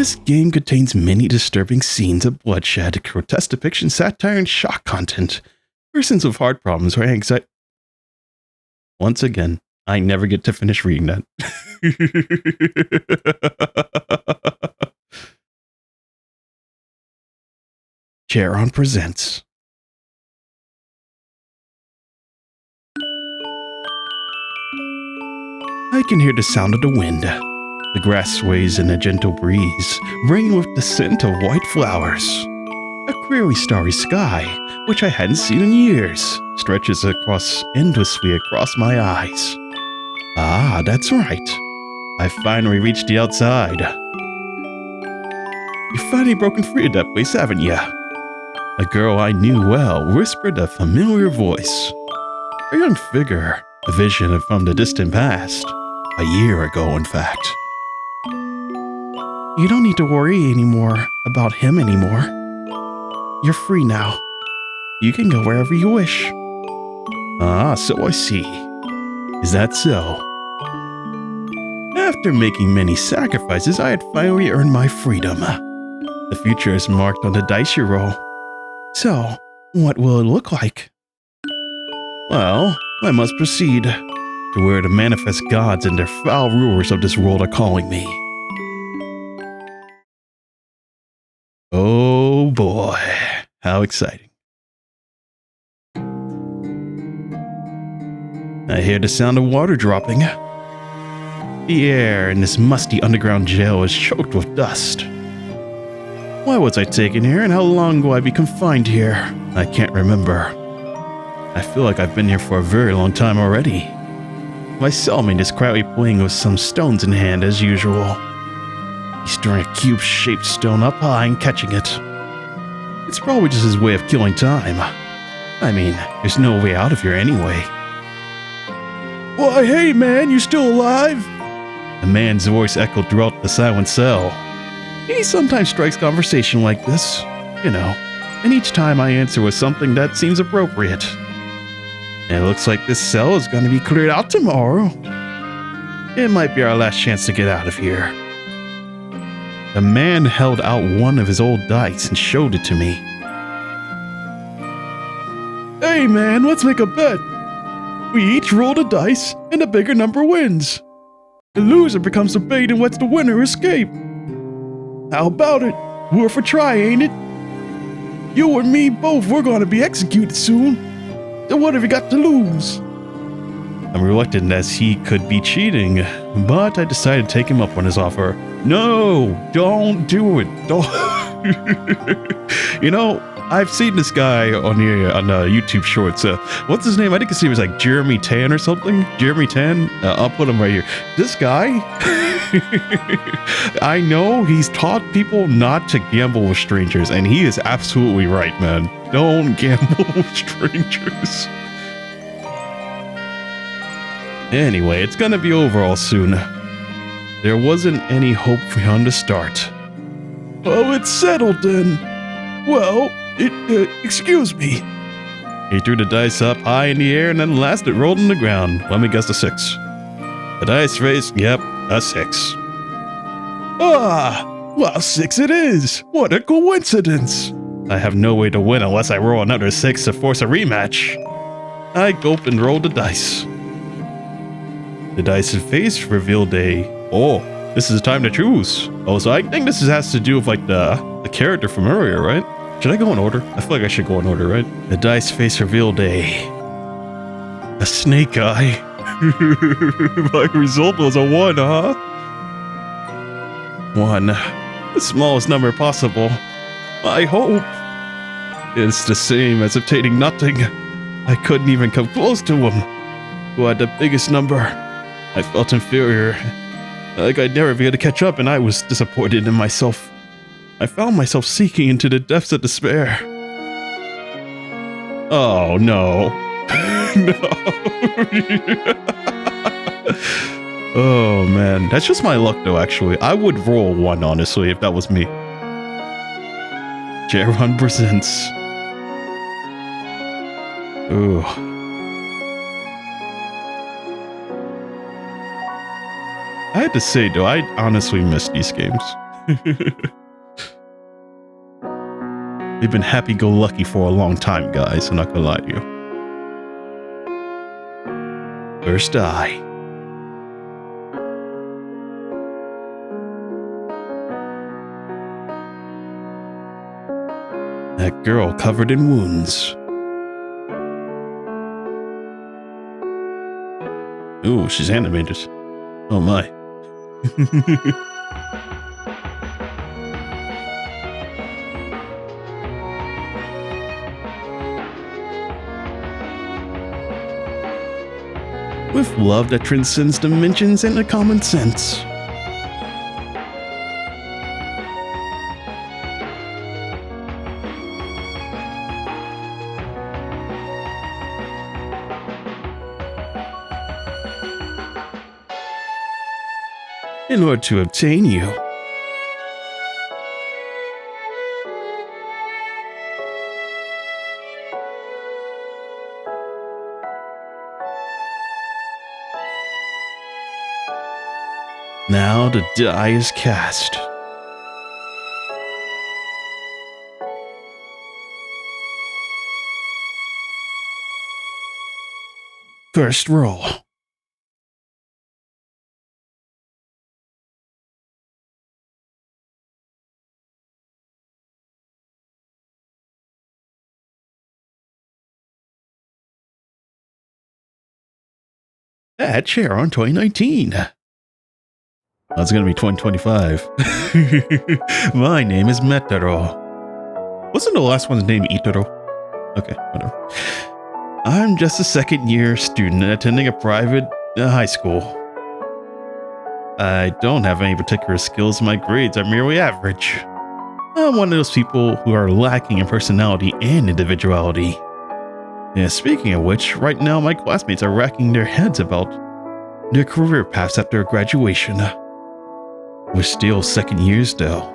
This game contains many disturbing scenes of bloodshed, grotesque depiction, satire, and shock content. Persons with heart problems or anxiety. Once again, I never get to finish reading that. Charon presents. I can hear the sound of the wind. The grass sways in a gentle breeze, bringing with the scent of white flowers. A clearly starry sky, which I hadn't seen in years, stretches endlessly across my eyes. Ah, that's right. I finally reached the outside. You've finally broken free of that place, haven't you? A girl I knew well whispered a familiar voice. A young figure, a vision from the distant past. A year ago, in fact. You don't need to worry anymore about him anymore. You're free now. You can go wherever you wish. Ah, so I see. Is that so? After making many sacrifices, I had finally earned my freedom. The future is marked on the dice you roll. So, what will it look like? Well, I must proceed to where the manifest gods and their foul rulers of this world are calling me. Oh boy, how exciting. I hear the sound of water dropping. The air in this musty underground jail is choked with dust. Why was I taken here and how long will I be confined here? I can't remember. I feel like I've been here for a very long time already. My cellmate is quietly playing with some stones in hand as usual. He's throwing a cube-shaped stone up high and catching it. It's probably just his way of killing time. I mean, there's no way out of here anyway. Why, hey man, you still alive? The man's voice echoed throughout the silent cell. He sometimes strikes conversation like this, you know, and each time I answer with something that seems appropriate. It looks like this cell is going to be cleared out tomorrow. It might be our last chance to get out of here. The man held out one of his old dice and showed it to me. Hey man, let's make a bet. We each roll the dice and the bigger number wins. The loser becomes the bait and lets the winner escape. How about it? Worth a try, ain't it? You and me both, we're gonna be executed soon. So what have you got to lose? I'm reluctant as he could be cheating, but I decided to take him up on his offer. No, don't do it. Don't. You know, I've seen this guy on the YouTube shorts. What's his name? I think his name was like Jeremy Tan or something. Jeremy Tan. I'll put him right here. This guy, I know he's taught people not to gamble with strangers, and he is absolutely right, man. Don't gamble with strangers. Anyway, it's gonna be over all soon. There wasn't any hope for him to start. Oh, it's settled then. Well, excuse me. He threw the dice up high in the air and then last it rolled on the ground. Let me guess, a 6. The dice face, yep, a 6. Ah, well, 6 it is. What a coincidence. I have no way to win unless I roll another 6 to force a rematch. I gulped and rolled the dice. The dice face revealed this is the time to choose. Oh, so I think this has to do with like the character from earlier, right? Should I go in order? I feel like I should go in order, right? The dice face revealed a snake eye. My result was a 1, huh? 1. The smallest number possible. I hope. It's the same as obtaining nothing. I couldn't even come close to him. Who had the biggest number? I felt inferior. Like I'd never be able to catch up, and I was disappointed in myself. I found myself seeking into the depths of despair. Oh, no. No. Oh, man. That's just my luck, though, actually. I would roll 1, honestly, if that was me. Charon presents. Ooh. I had to say, though, I honestly miss these games. They've been happy-go-lucky for a long time, guys. I'm not gonna lie to you. First eye. That girl covered in wounds. Ooh, she's animated. Oh my. With love that transcends dimensions and a common sense. In order to obtain you. Now the die is cast. First roll. At Sharon 2019. That's gonna be 2025. My name is Metaro. Wasn't the last one's name Itaro? Okay, whatever. I'm just a second-year student attending a private high school. I don't have any particular skills. My grades are merely average. I'm one of those people who are lacking in personality and individuality. Yeah, speaking of which, right now my classmates are racking their heads about their career paths after graduation. We're still second years though.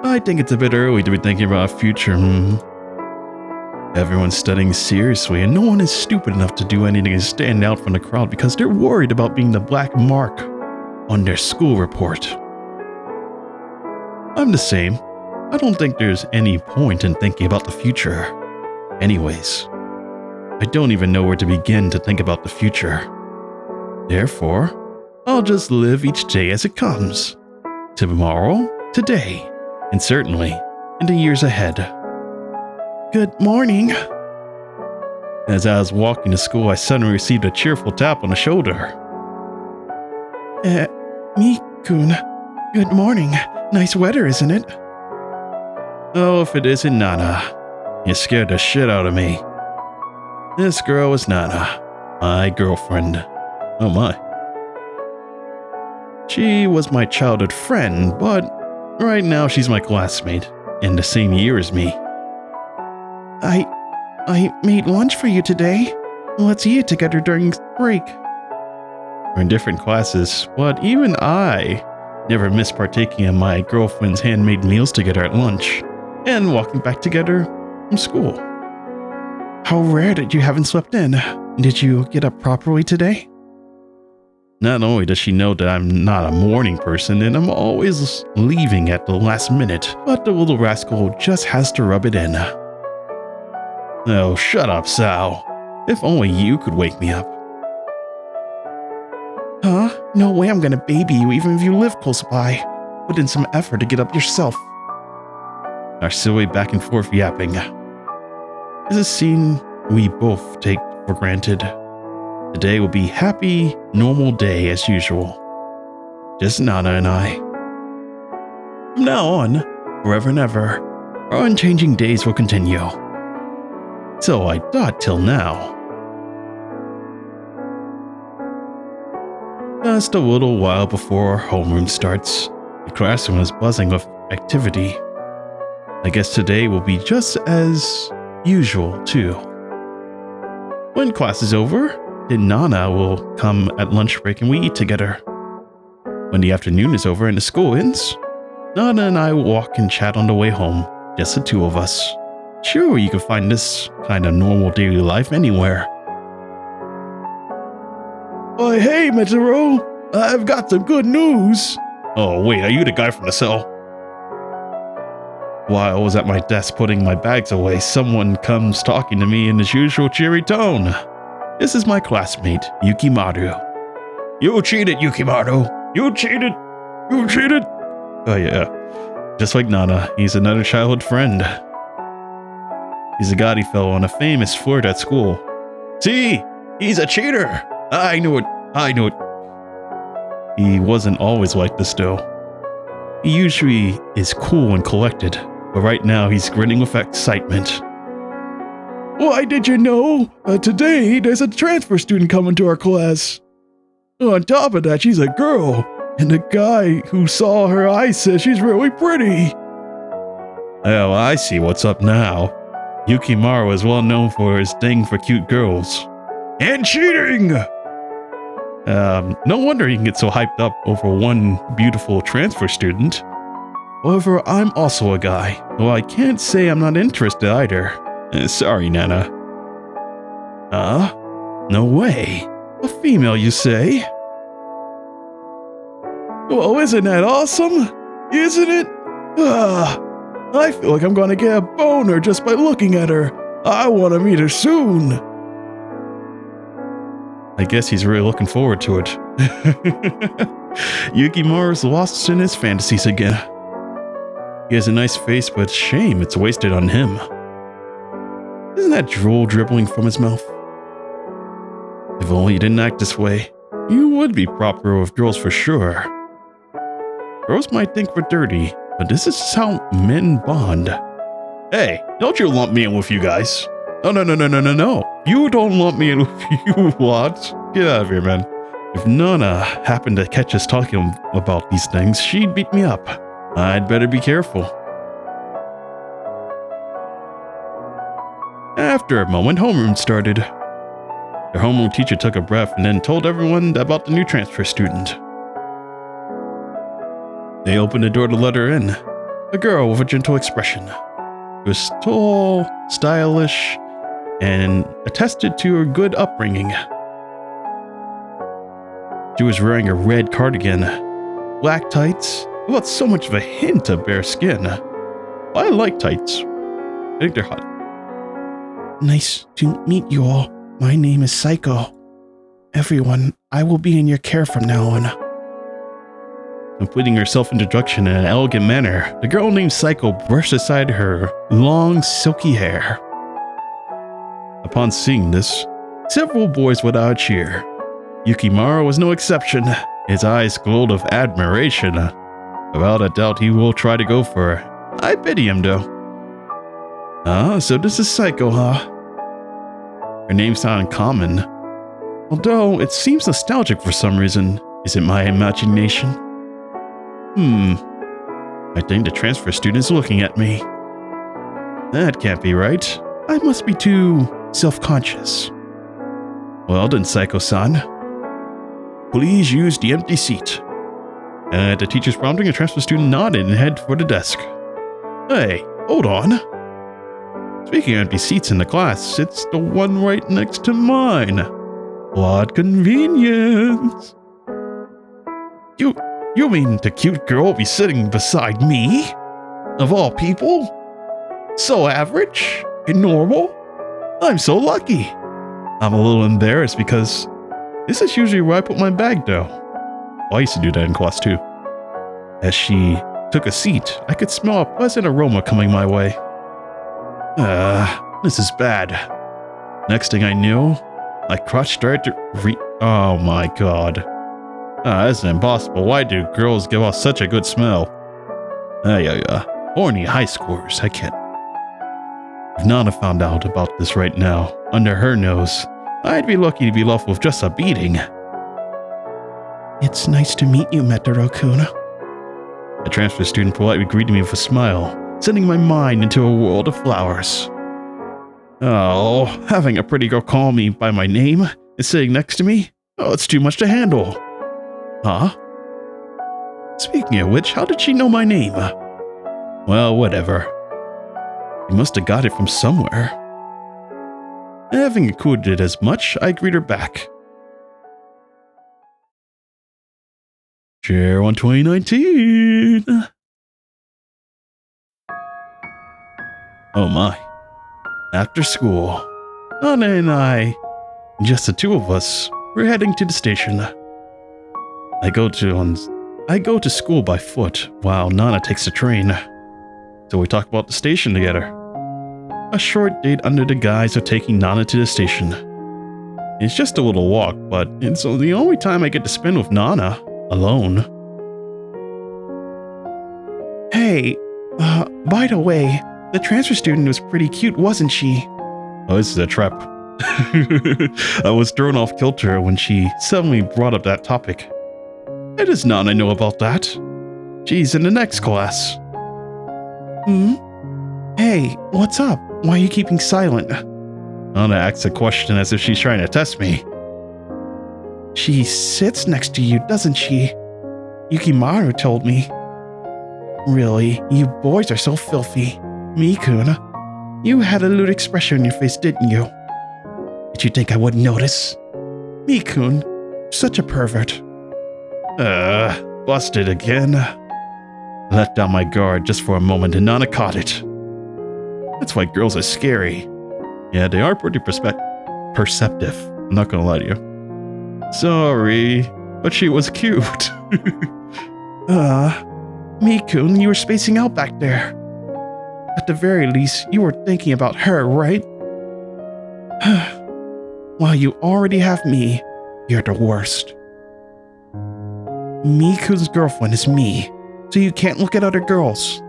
I think it's a bit early to be thinking about our future. Everyone's studying seriously and no one is stupid enough to do anything to stand out from the crowd because they're worried about being the black mark on their school report. I'm the same. I don't think there's any point in thinking about the future. Anyways, I don't even know where to begin to think about the future. Therefore, I'll just live each day as it comes. Tomorrow, today, and certainly in the years ahead. Good morning. As I was walking to school, I suddenly received a cheerful tap on the shoulder. Me-kun, good morning. Nice weather, isn't it? Oh, if it isn't Nana. You scared the shit out of me. This girl is Nana, my girlfriend. Oh my. She was my childhood friend, but right now she's my classmate, in the same year as me. I made lunch for you today. Let's eat it together during break. We're in different classes, but even I never miss partaking in my girlfriend's handmade meals together at lunch, and walking back together from school. How rare that you haven't slept in. Did you get up properly today? Not only does she know that I'm not a morning person and I'm always leaving at the last minute, but the little rascal just has to rub it in. Oh, shut up, Sal. If only you could wake me up. Huh? No way I'm gonna baby you even if you live close by. Put in some effort to get up yourself. Our silly back and forth yapping is a scene we both take for granted. Today will be happy, normal day as usual. Just Nana and I. From now on, forever and ever, our unchanging days will continue. So I thought till now. Just a little while before our homeroom starts, the classroom is buzzing with activity. I guess today will be just as usual too. When class is over, then Nana will come at lunch break and we eat together. When the afternoon is over and the school ends, Nana and I walk and chat on the way home, just the two of us. Sure, you can find this kind of normal daily life anywhere. Oh, hey, Metaro, I've got some good news. Oh, wait, are you the guy from the cell? While I was at my desk putting my bags away, someone comes talking to me in his usual cheery tone. This is my classmate, Yukimaru. You cheated, Yukimaru! You cheated! You cheated! Oh yeah, just like Nana, he's another childhood friend. He's a gaudy fellow and a famous flirt at school. See? He's a cheater! I knew it! I knew it! He wasn't always like this though. He usually is cool and collected, but right now he's grinning with excitement. Why did you know? Today there's a transfer student coming to our class. On top of that, she's a girl, and the guy who saw her eyes says she's really pretty. Oh, I see what's up now. Yukimaru is well known for his thing for cute girls. And cheating! No wonder he can get so hyped up over one beautiful transfer student. However, I'm also a guy, though I can't say I'm not interested either. Sorry, Nana. No way. A female, you say? Well, isn't that awesome? Isn't it? I feel like I'm gonna get a boner just by looking at her. I want to meet her soon. I guess he's really looking forward to it. Yukimaru's lost in his fantasies again. He has a nice face, but shame it's wasted on him. Isn't that drool dribbling from his mouth? If only he didn't act this way, you would be proper with girls for sure. Girls might think we're dirty, but this is how men bond. Hey, don't you lump me in with you guys. No. You don't lump me in with you what? Get out of here, man. If Nana happened to catch us talking about these things, she'd beat me up. I'd better be careful. After a moment, homeroom started. Their homeroom teacher took a breath and then told everyone about the new transfer student. They opened the door to let her in. A girl with a gentle expression. She was tall, stylish, and attested to her good upbringing. She was wearing a red cardigan, black tights, without so much of a hint of bare skin. I like tights. I think they're hot. Nice to meet you all. My name is Saiko. Everyone, I will be in your care from now on. Completing her self-introduction in an elegant manner, the girl named Saiko brushed aside her long, silky hair. Upon seeing this, several boys let out a cheer. Yukimaru was no exception. His eyes glowed with admiration. Without a doubt, he will try to go for her. I pity him, though. So this is Saiko, huh? Her name sounded common, although it seems nostalgic for some reason. Is it my imagination? I think the transfer student is looking at me. That can't be right. I must be too self-conscious. Well then, Saiko-san. Please use the empty seat. At the teacher's prompting, a transfer student nodded and headed for the desk. Hey, hold on. Speaking of empty seats in the class, it's the one right next to mine. What convenience. You mean the cute girl will be sitting beside me? Of all people? So average and normal? I'm so lucky. I'm a little embarrassed because this is usually where I put my bag though. Well, I used to do that in class too. As she took a seat, I could smell a pleasant aroma coming my way. This is bad. Next thing I knew, my crotch started to oh my god. This is impossible. Why do girls give off such a good smell? Horny high scores. I can't. If Nana found out about this right now, under her nose, I'd be lucky to be left with just a beating. It's nice to meet you, Metaro-kun. The transfer student politely greeted me with a smile, sending my mind into a world of flowers. Oh, having a pretty girl call me by my name and sitting next to me? Oh, it's too much to handle. Huh? Speaking of which, how did she know my name? Well, whatever. She must have got it from somewhere. Having included as much, I greet her back. Share on 2019. Oh my. After school, Nana and I, just the two of us, we're heading to the station. I go to school by foot while Nana takes the train. So we talk about the station together. A short date under the guise of taking Nana to the station. It's just a little walk, but it's the only time I get to spend with Nana alone. Hey, by the way, the transfer student was pretty cute, wasn't she? Oh, this is a trap. I was thrown off kilter when she suddenly brought up that topic. How does Nana know about that? She's in the next class. Hey, what's up? Why are you keeping silent? Nana asks a question as if she's trying to test me. She sits next to you, doesn't she? Yukimaru told me. Really, you boys are so filthy. Mikun, you had a lewd expression on your face, didn't you? Did you think I wouldn't notice? Mikun, such a pervert. Busted again. Let down my guard just for a moment and Nana caught it. That's why girls are scary. Yeah, they are pretty perceptive. I'm not gonna lie to you. Sorry, but she was cute. Mikun, you were spacing out back there. At the very least, you were thinking about her, right? While you already have me, you're the worst. Mikun's girlfriend is me, so you can't look at other girls.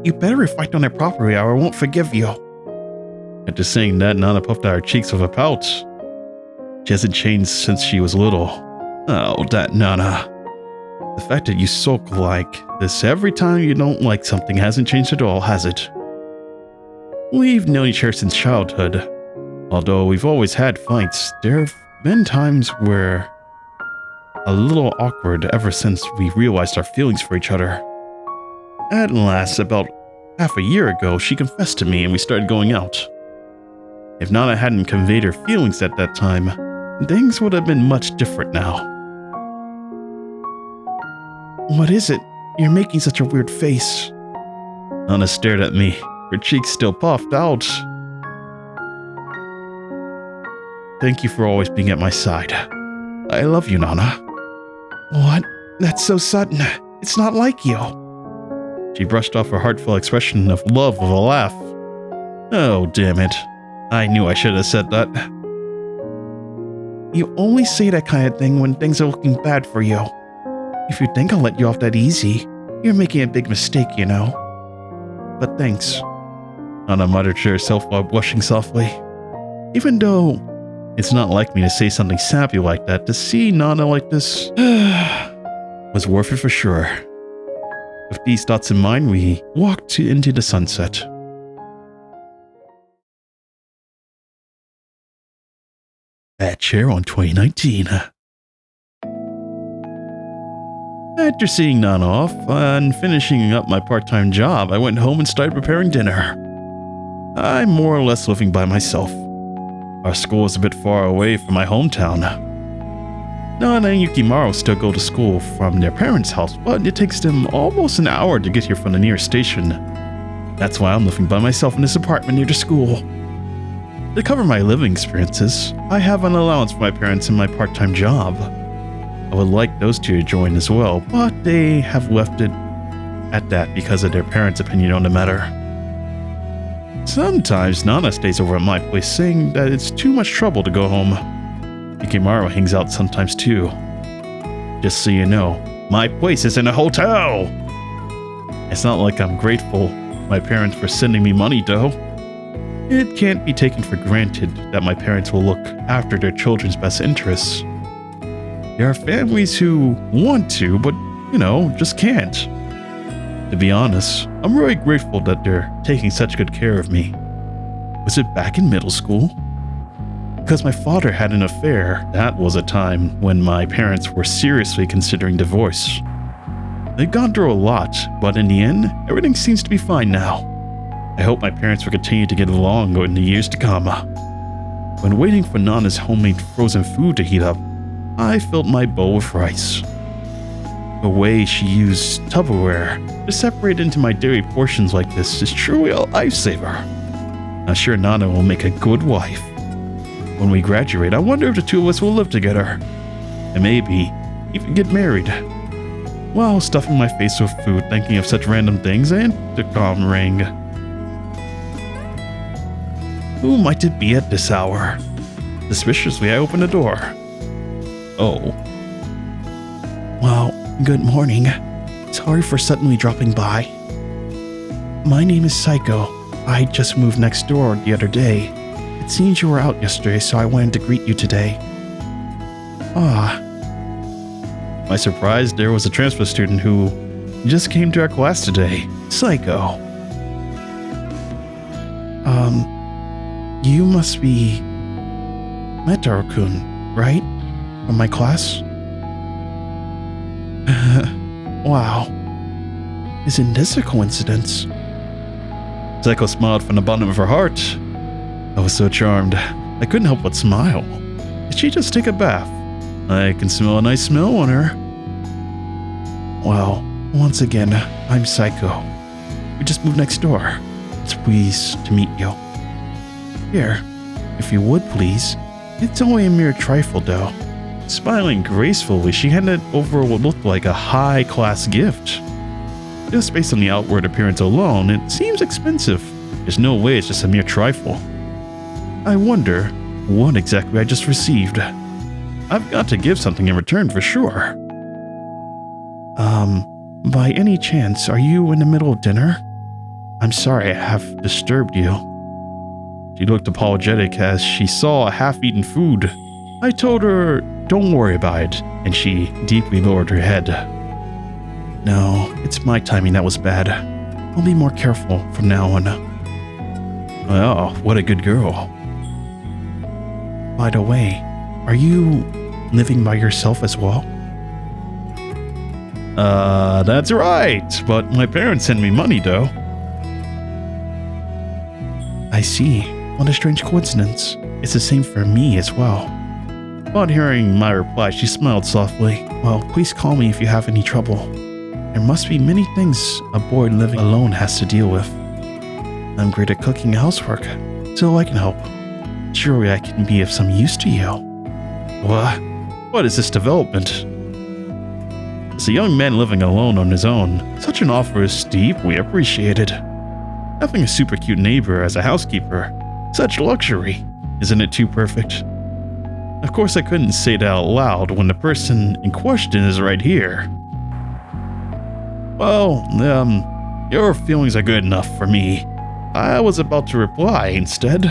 You better reflect on it properly or I won't forgive you. After saying that, Nana puffed out her cheeks with a pout. She hasn't changed since she was little. Oh, that Nana. The fact that you sulk like this every time you don't like something hasn't changed at all, has it? We've known each other since childhood. Although we've always had fights, there have been times where a little awkward ever since we realized our feelings for each other. At last, about half a year ago, she confessed to me and we started going out. If Nana hadn't conveyed her feelings at that time, things would have been much different now. What is it? You're making such a weird face. Nana stared at me, her cheeks still puffed out. Thank you for always being at my side. I love you, Nana. What? That's so sudden. It's not like you. She brushed off her heartfelt expression of love with a laugh. Oh, damn it. I knew I should have said that. You only say that kind of thing when things are looking bad for you. If you think I'll let you off that easy, you're making a big mistake, you know. But thanks. Nana muttered to herself while blushing softly. Even though it's not like me to say something sappy like that, to see Nana like this was worth it for sure. With these thoughts in mind, we walked into the sunset. At Chair on 2019. After seeing Nana off and finishing up my part-time job, I went home and started preparing dinner. I'm more or less living by myself. Our school is a bit far away from my hometown. Nana and Yukimaru still go to school from their parents' house, but it takes them almost an hour to get here from the nearest station. That's why I'm living by myself in this apartment near the school. To cover my living expenses, I have an allowance for my parents and my part-time job. I would like those two to join as well, but they have left it at that because of their parents' opinion on the matter. Sometimes Nana stays over at my place saying that it's too much trouble to go home. Yukimaru hangs out sometimes too. Just so you know, my place is in a hotel! It's not like I'm grateful to my parents for sending me money though. It can't be taken for granted that my parents will look after their children's best interests. There are families who want to, but, just can't. To be honest, I'm really grateful that they're taking such good care of me. Was it back in middle school? Because my father had an affair, that was a time when my parents were seriously considering divorce. They've gone through a lot, but in the end, everything seems to be fine now. I hope my parents will continue to get along in the years to come. When waiting for Nana's homemade frozen food to heat up, I filled my bowl with rice. The way she used Tupperware to separate into my dairy portions like this is truly a lifesaver. I'm sure Nana will make a good wife. When we graduate, I wonder if the two of us will live together. And maybe even get married. While stuffing my face with food, thinking of such random things, and the intercom rang. Who might it be at this hour? Suspiciously, I opened the door. Oh. Well, good morning. Sorry for suddenly dropping by. My name is Saiko. I just moved next door the other day. It seems you were out yesterday, so I wanted to greet you today. Ah. My surprise, there was a transfer student who just came to our class today. Saiko. You must be Metaro-kun, right? From my class? Wow. Isn't this a coincidence? Saiko smiled from the bottom of her heart. I was so charmed, I couldn't help but smile. Did she just take a bath? I can smell a nice smell on her. Well, once again, I'm Saiko. We just moved next door. It's pleased to meet you. Here, if you would please. It's only a mere trifle though. Smiling gracefully, she handed over what looked like a high-class gift. Just based on the outward appearance alone, it seems expensive. There's no way it's just a mere trifle. I wonder what exactly I just received. I've got to give something in return for sure. By any chance, are you in the middle of dinner? I'm sorry I have disturbed you. She looked apologetic as she saw half-eaten food. I told her, don't worry about it, and she deeply lowered her head. No, it's my timing that was bad. I'll be more careful from now on. Oh, what a good girl. By the way, are you living by yourself as well? That's right, but my parents send me money though. I see. What a strange coincidence. It's the same for me as well. Upon hearing my reply, she smiled softly. Well, please call me if you have any trouble. There must be many things a boy living alone has to deal with. I'm great at cooking and housework, so I can help. Surely I can be of some use to you. What is this development? As a young man living alone on his own, such an offer is deeply appreciated. Having a super cute neighbor as a housekeeper, such luxury. Isn't it too perfect? Of course I couldn't say that out loud when the person in question is right here. Well, your feelings are good enough for me. I was about to reply instead.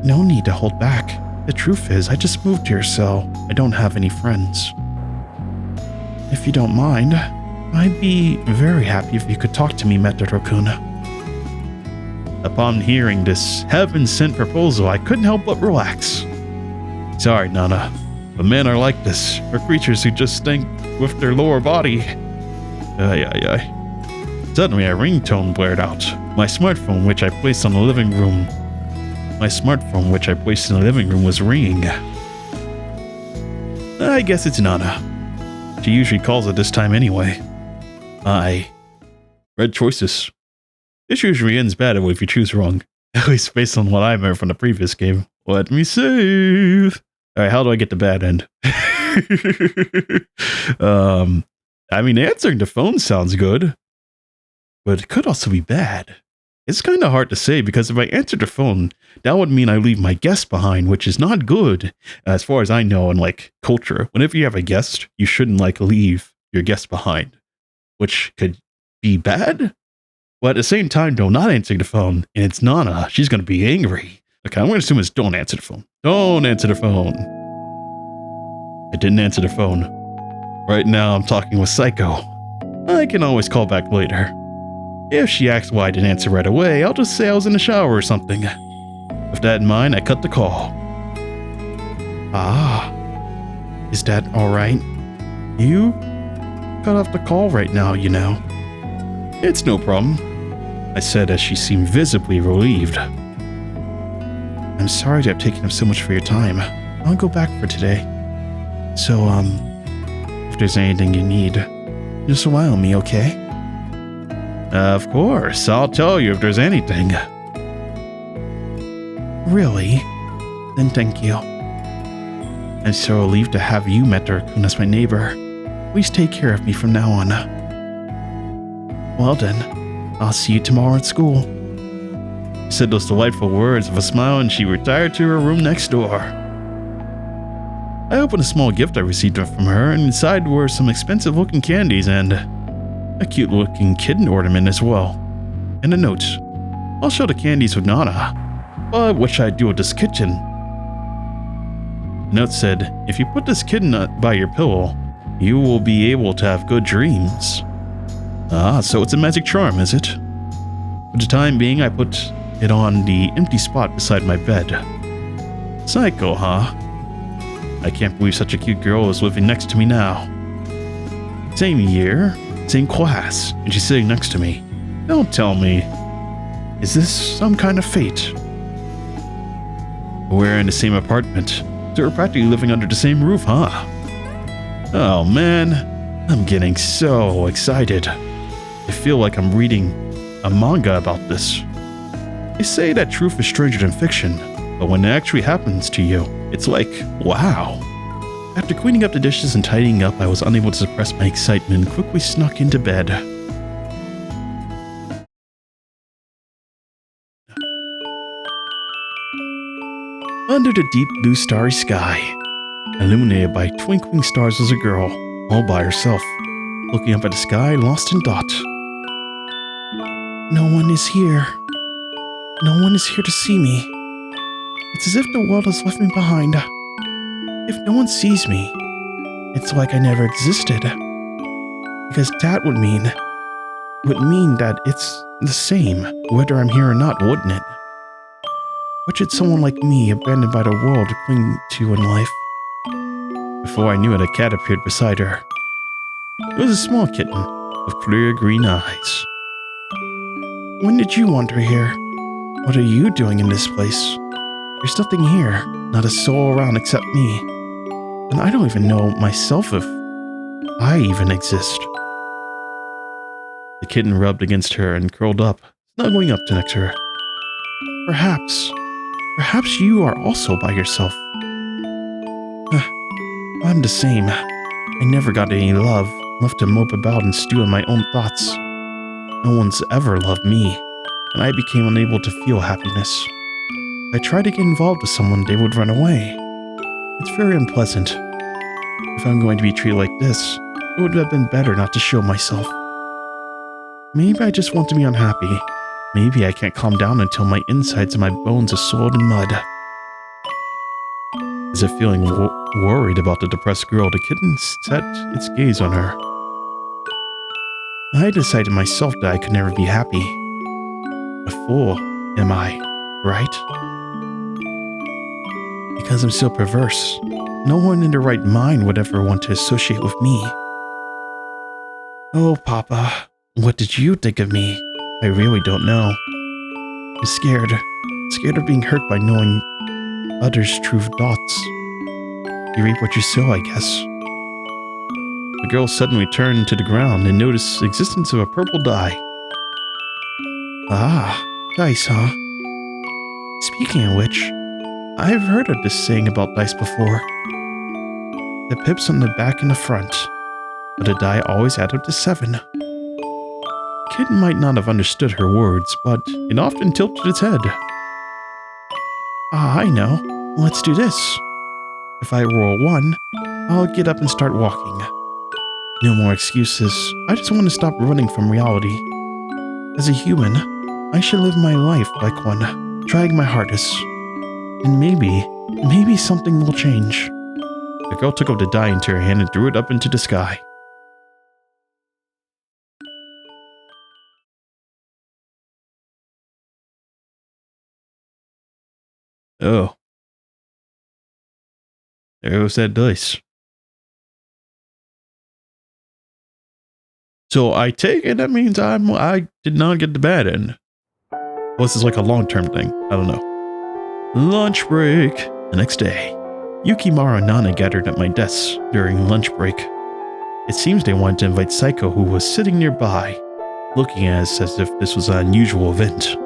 No need to hold back. The truth is, I just moved here, so I don't have any friends. If you don't mind, I'd be very happy if you could talk to me, Metaro-kun. Upon hearing this heaven-sent proposal, I couldn't help but relax. Sorry, Nana, but men are like this. We're creatures who just stink with their lower body. Suddenly, a ringtone blared out. My smartphone, which I placed in the living room, was ringing. I guess it's Nana. She usually calls at this time anyway. Red choices. This usually ends bad if you choose wrong. At least based on what I remember from the previous game. Let me save. Alright, how do I get the bad end? Answering the phone sounds good, but it could also be bad. It's kind of hard to say because if I answer the phone, that would mean I leave my guest behind, which is not good as far as I know in culture. Whenever you have a guest, you shouldn't leave your guest behind, which could be bad. But at the same time, though, not answering the phone, and it's Nana, she's going to be angry. Okay, I'm going to assume it's don't answer the phone. Don't answer the phone. I didn't answer the phone. Right now, I'm talking with Saiko. I can always call back later. If she asks why I didn't answer right away, I'll just say I was in the shower or something. With that in mind, I cut the call. Is that alright? You cut off the call right now, you know. It's no problem, I said as she seemed visibly relieved. I'm sorry to have taken up so much for your time. I'll go back for today. So, if there's anything you need, Just allow me, okay? Of course, I'll tell you if there's anything. Really? Then thank you. I'm so relieved to have you, Meta-kun, as my neighbor. Please take care of me from now on. Well then, I'll see you tomorrow at school. She said those delightful words with a smile and she retired to her room next door. I opened a small gift I received from her, and inside were some expensive looking candies and a cute looking kitten ornament as well. And a note. I'll share the candies with Nana, but what should I do with this kitten? The note said, if you put this kitten by your pillow, you will be able to have good dreams. Ah, so it's a magic charm, is it? For the time being, I put it on the empty spot beside my bed. Saiko, huh? I can't believe such a cute girl is living next to me now. Same year, same class, and she's sitting next to me. Don't tell me. Is this some kind of fate? We're in the same apartment, so we're practically living under the same roof, huh? Oh man, I'm getting so excited. I feel like I'm reading a manga about this. They say that truth is stranger than fiction, but when it actually happens to you, it's like, wow. After cleaning up the dishes and tidying up, I was unable to suppress my excitement and quickly snuck into bed. Under the deep blue starry sky, illuminated by twinkling stars, was a girl, all by herself, looking up at the sky, lost in thought. No one is here. No one is here to see me. It's as if the world has left me behind. If no one sees me, it's like I never existed. Because that would mean that it's the same, whether I'm here or not, wouldn't it? What should someone like me, abandoned by the world, cling to in life? Before I knew it, a cat appeared beside her. It was a small kitten, with clear green eyes. When did you wander here? What are you doing in this place? There's nothing here, not a soul around except me. And I don't even know myself if I even exist. The kitten rubbed against her and curled up, snuggling up next to her. Perhaps you are also by yourself. I'm the same. I never got any love, left to mope about and stew in my own thoughts. No one's ever loved me, and I became unable to feel happiness. If I tried to get involved with someone, they would run away. It's very unpleasant. If I'm going to be treated like this, it would have been better not to show myself. Maybe I just want to be unhappy. Maybe I can't calm down until my insides and my bones are soiled in mud. As if feeling worried about the depressed girl, the kitten set its gaze on her. I decided myself that I could never be happy. A fool, am I, right? Because I'm so perverse. No one in their right mind would ever want to associate with me. Oh, Papa, what did you think of me? I really don't know. I'm scared of being hurt by knowing others' true thoughts. You reap what you sow, I guess. The girl suddenly turned to the ground and noticed the existence of a purple dye. Ah, dice, huh? Speaking of which, I've heard of this saying about dice before. The pips on the back and the front, but the die always add up to 7. The kitten might not have understood her words, but it often tilted its head. Ah, I know. Let's do this. If I roll 1, I'll get up and start walking. No more excuses. I just want to stop running from reality. As a human, I should live my life like one, trying my hardest. And maybe something will change. The girl took up the die into her hand and threw it up into the sky. Oh. There goes that dice. So I take it that means I did not get the bad end. Unless it's like a long-term thing. I don't know. Lunch break. The next day, Yukimaru and Nana gathered at my desk during lunch break. It seems they wanted to invite Saiko, who was sitting nearby, looking at us as if this was an unusual event.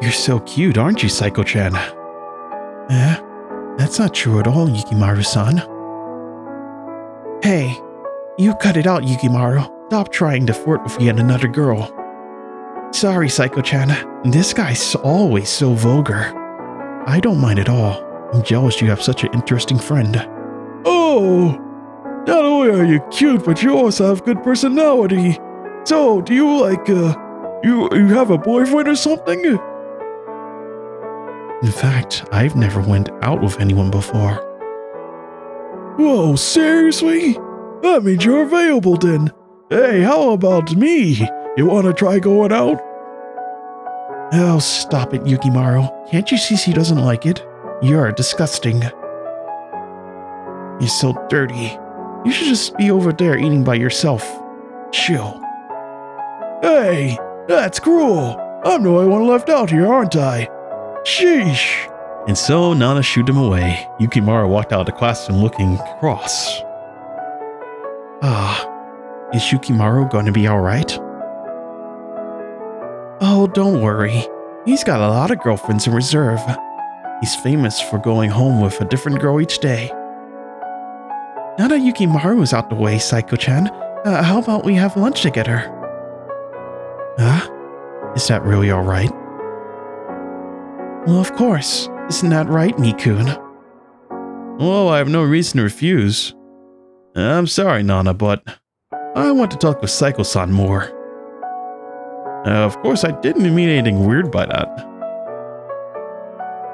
You're so cute, aren't you, Saiko-chan? That's not true at all, Yukimaru-san. Hey, you cut it out, Yukimaru. Stop trying to flirt with yet another girl. Sorry, Saiko-chan. This guy's always so vulgar. I don't mind at all. I'm jealous you have such an interesting friend. Oh! Not only are you cute, but you also have good personality. So, do you you have a boyfriend or something? In fact, I've never went out with anyone before. Whoa, seriously? That means you're available then. Hey, how about me? You want to try going out? Oh, stop it, Yukimaru. Can't you see she doesn't like it? You're disgusting. You're so dirty. You should just be over there eating by yourself. Chill. Hey, that's cruel. I'm the only one left out here, aren't I? Sheesh. And so Nana shooed him away. Yukimaru walked out of the classroom looking cross. Is Yukimaru going to be alright? Oh, don't worry. He's got a lot of girlfriends in reserve. He's famous for going home with a different girl each day. Now that Yukimaru is out the way, Saiko-chan, how about we have lunch together? Is that really alright? Well, of course. Isn't that right, Mikun? Well, I have no reason to refuse. I'm sorry, Nana, but I want to talk with Saiko-san more. Of course, I didn't mean anything weird by that.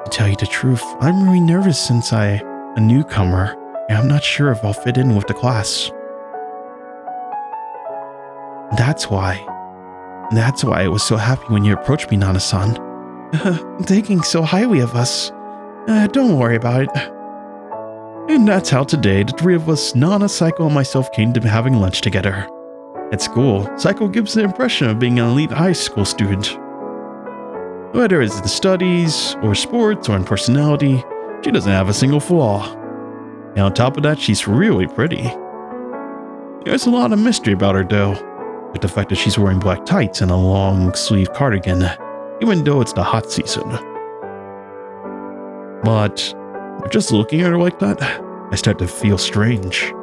To tell you the truth, I'm really nervous since I'm a newcomer, and I'm not sure if I'll fit in with the class. That's why I was so happy when you approached me, Nana-san. Thinking so highly of us. Don't worry about it. And that's how today the three of us, Nana, Saiko, and myself, came to having lunch together. At school, Saiko gives the impression of being an elite high school student. Whether it's in studies, or sports, or in personality, she doesn't have a single flaw. And on top of that, she's really pretty. There's a lot of mystery about her though, like the fact that she's wearing black tights and a long sleeve cardigan, even though it's the hot season. But just looking at her like that, I start to feel strange.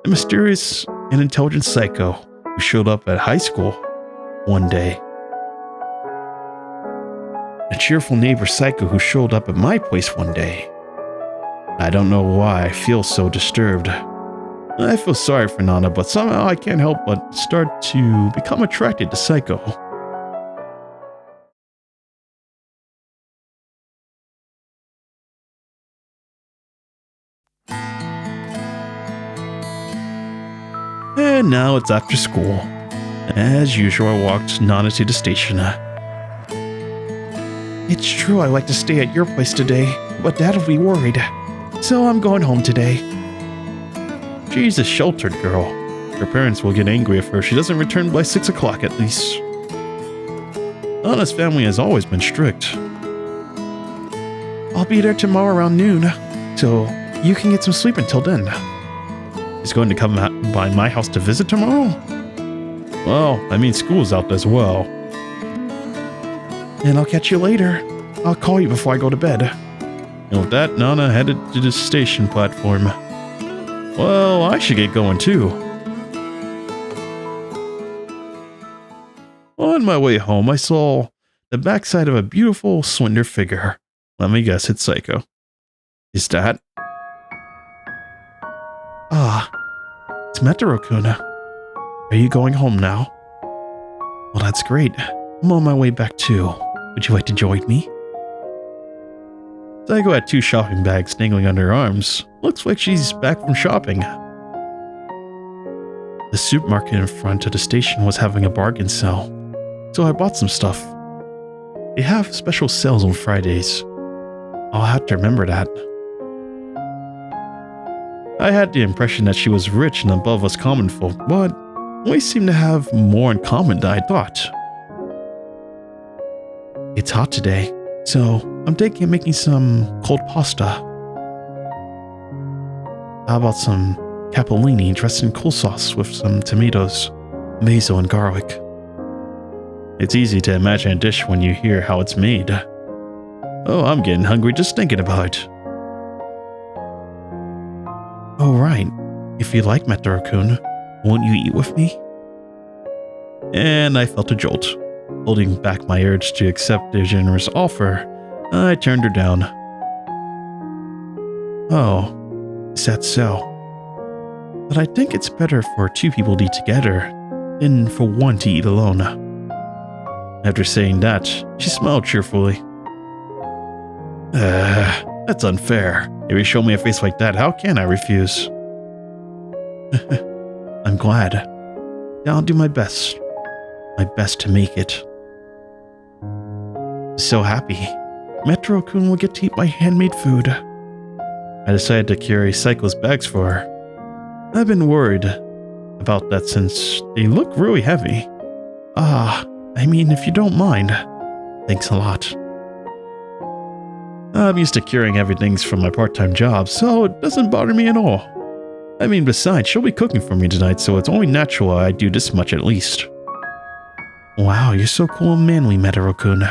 A mysterious and intelligent Saiko who showed up at high school one day. A cheerful neighbor Saiko who showed up at my place one day. I don't know why I feel so disturbed. I feel sorry for Nana, but somehow I can't help but start to become attracted to Saiko. And now it's after school. As usual, I walked Nana to the station. It's true I like to stay at your place today, but Dad'll be worried. So I'm going home today. She's a sheltered girl. Her parents will get angry if she doesn't return by 6 o'clock at least. Nana's family has always been strict. I'll be there tomorrow around noon, so you can get some sleep until then. He's going to come by my house to visit tomorrow? Well, I mean school's out as well. And I'll catch you later. I'll call you before I go to bed. And with that, Nana headed to the station platform. Well, I should get going too. On my way home, I saw the backside of a beautiful, slender figure. Let me guess, it's Saiko. Is that? It's Metaro-kun. Are you going home now? Well, that's great. I'm on my way back too. Would you like to join me? Saiko had 2 shopping bags dangling under her arms. Looks like she's back from shopping. The supermarket in front of the station was having a bargain sale, so I bought some stuff. They have special sales on Fridays. I'll have to remember that. I had the impression that she was rich and above us common folk, but we seem to have more in common than I thought. It's hot today, so I'm thinking of making some cold pasta. How about some capellini dressed in cool sauce with some tomatoes, basil, and garlic? It's easy to imagine a dish when you hear how it's made. Oh, I'm getting hungry just thinking about it. Oh, right. If you like Metaro-kun, won't you eat with me? And I felt a jolt. Holding back my urge to accept their generous offer, I turned her down. Oh, is that so? But I think it's better for two people to eat together than for one to eat alone. After saying that, she smiled cheerfully. That's unfair. If you show me a face like that, how can I refuse? I'm glad. I'll do my best. My best to make it. So happy. Metaro-kun will get to eat my handmade food. I decided to carry Saiko's bags for her. I've been worried about that since they look really heavy. I mean, if you don't mind. Thanks a lot. I'm used to carrying everything from my part-time job, so it doesn't bother me at all. I mean, besides, she'll be cooking for me tonight, so it's only natural I do this much at least. Wow, you're so cool and manly, Metaro-kun.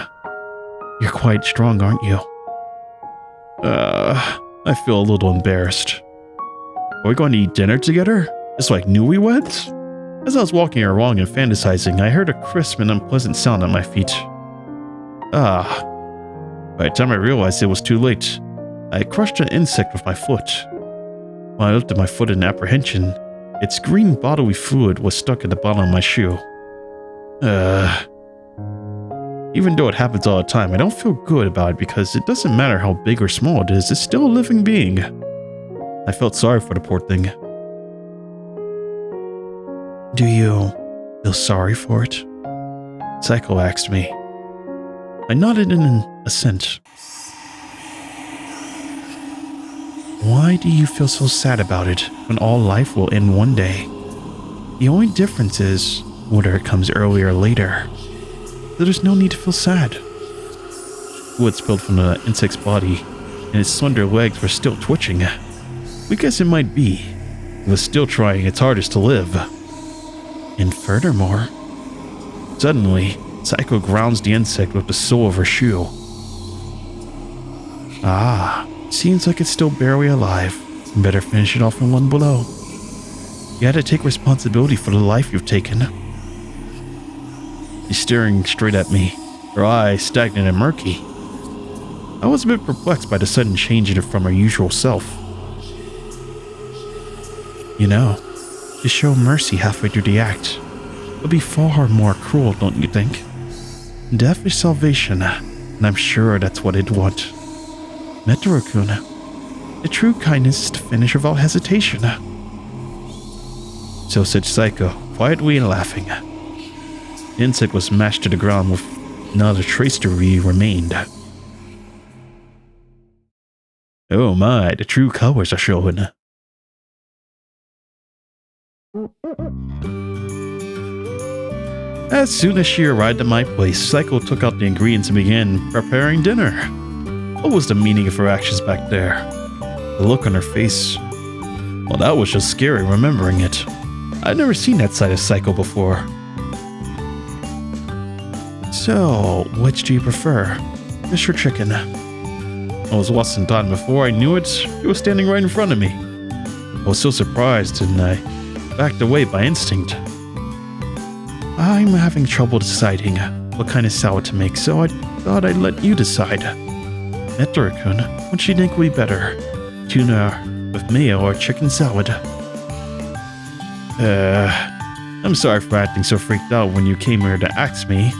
You're quite strong, aren't you? I feel a little embarrassed. Are we going to eat dinner together? Just like newlyweds? As I was walking along and fantasizing, I heard a crisp and unpleasant sound at my feet. By the time I realized it was too late, I had crushed an insect with my foot. When I looked at my foot in apprehension, its green bodily fluid was stuck at the bottom of my shoe. Even though it happens all the time, I don't feel good about it because it doesn't matter how big or small it is, it's still a living being. I felt sorry for the poor thing. Do you feel sorry for it? Saiko asked me. I nodded in assent. Why do you feel so sad about it when all life will end one day? The only difference is whether it comes earlier or later. So there's no need to feel sad. Fluid spilled from the insect's body, and its slender legs were still twitching. Weak as it might be, it was still trying its hardest to live. And furthermore, suddenly, Saiko grounds the insect with the sole of her shoe. Seems like it's still barely alive. Better finish it off in one blow. You had to take responsibility for the life you've taken. She's staring straight at me, her eyes stagnant and murky. I was a bit perplexed by the sudden change in it from her usual self. You know, to show mercy halfway through the act would be far more cruel, don't you think? Death is salvation, and I'm sure that's what I'd want. Metaro-kun, the true kindness is to finish without hesitation. So said Saiko, quietly and laughing. The insect was mashed to the ground with not a trace to remained. Oh my, the true colors are showing. As soon as she arrived at my place, Saiko took out the ingredients and began preparing dinner. What was the meaning of her actions back there? The look on her face. Well, that was just scary remembering it. I'd never seen that side of Saiko before. So, which do you prefer? Fish or chicken? I was lost in thought, and before I knew it, he was standing right in front of me. I was so surprised, and I backed away by instinct. I'm having trouble deciding what kind of salad to make, so I thought I'd let you decide. Metaro-kun, what do you think would be better? Tuna with mayo or chicken salad? I'm sorry for acting so freaked out when you came here to ask me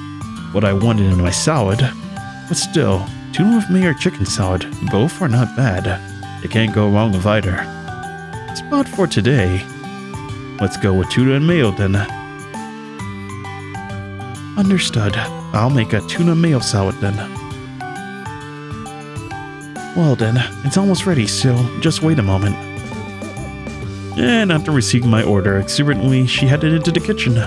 what I wanted in my salad. But still, tuna with mayo or chicken salad, both are not bad. You can't go wrong with either. Spot for today. Let's go with tuna and mayo then. Understood. I'll make a tuna mayo salad then. Well then, it's almost ready, so just wait a moment. And after receiving my order exuberantly, she headed into the kitchen.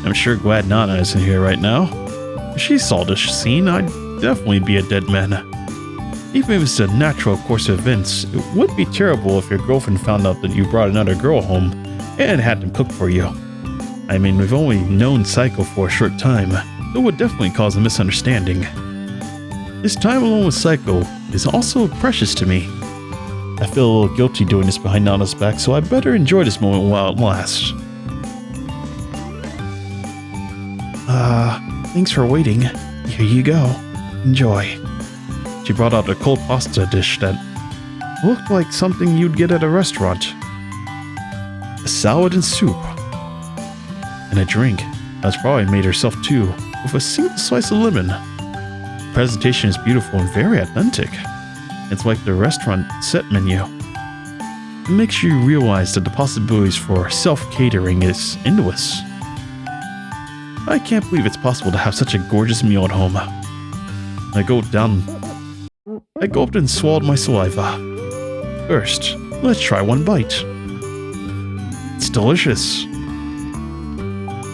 I'm sure glad Nana isn't here right now. If she saw this scene, I'd definitely be a dead man. Even if it's a natural course of events, it would be terrible if your girlfriend found out that you brought another girl home and had them cook for you. I mean, we've only known Saiko for a short time, so it would definitely cause a misunderstanding. This time alone with Saiko is also precious to me. I feel a little guilty doing this behind Nana's back, so I better enjoy this moment while it lasts. Thanks for waiting. Here you go. Enjoy. She brought out a cold pasta dish that looked like something you'd get at a restaurant. A salad and soup. And a drink that's probably made herself too, with a single slice of lemon. The presentation is beautiful and very authentic. It's like the restaurant set menu. It makes you realize that the possibilities for self-catering is endless. I can't believe it's possible to have such a gorgeous meal at home. I gulped and swallowed my saliva. First, let's try one bite. It's delicious.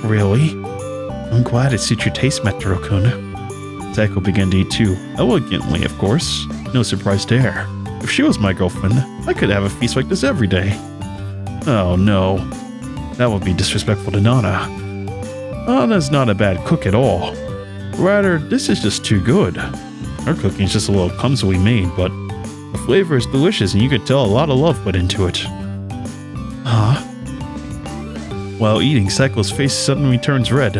Really? I'm glad it suits your taste, Metaro-kun. Saiko began to eat too, elegantly of course. No surprise there. If she was my girlfriend, I could have a feast like this every day. Oh no. That would be disrespectful to Nana. Nana's not a bad cook at all. Rather, this is just too good. Her cooking is just a little clumsily made, but the flavor is delicious and you could tell a lot of love went into it. Huh? While eating, Saiko's face suddenly turns red.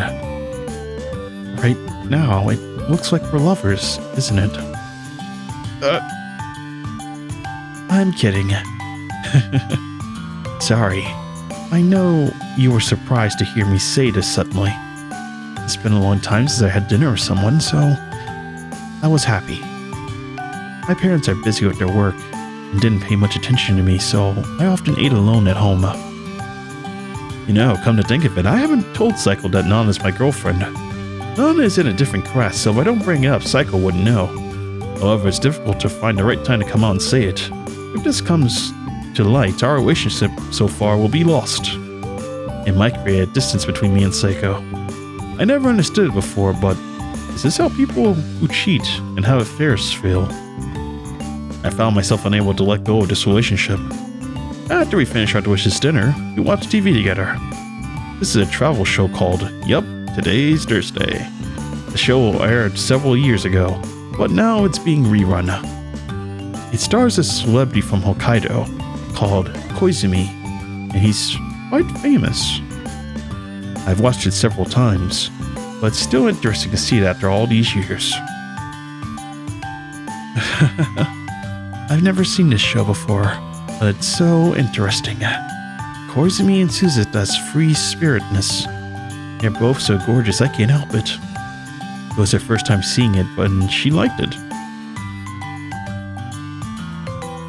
Right now, it looks like we're lovers, isn't it? I'm kidding. Sorry. I know you were surprised to hear me say this suddenly. It's been a long time since I had dinner with someone, so I was happy. My parents are busy with their work and didn't pay much attention to me, so I often ate alone at home. You know, come to think of it, I haven't told Saiko that Nana's my girlfriend. Nana is in a different class, so if I don't bring it up, Saiko wouldn't know. However, it's difficult to find the right time to come out and say it. If this comes to light, our relationship so far will be lost. It might create a distance between me and Saiko. I never understood it before, but is this how people who cheat and have affairs feel? I found myself unable to let go of this relationship. After we finished our delicious dinner, we watched TV together. This is a travel show called Yup, Today's Thursday. The show aired several years ago, but now it's being rerun. It stars a celebrity from Hokkaido called Koizumi, and he's quite famous. I've watched it several times, but it's still interesting to see it after all these years. I've never seen this show before, but it's so interesting. Koizumi and Suzuta's free-spiritedness. They're both so gorgeous I can't help it. It was her first time seeing it, but she liked it.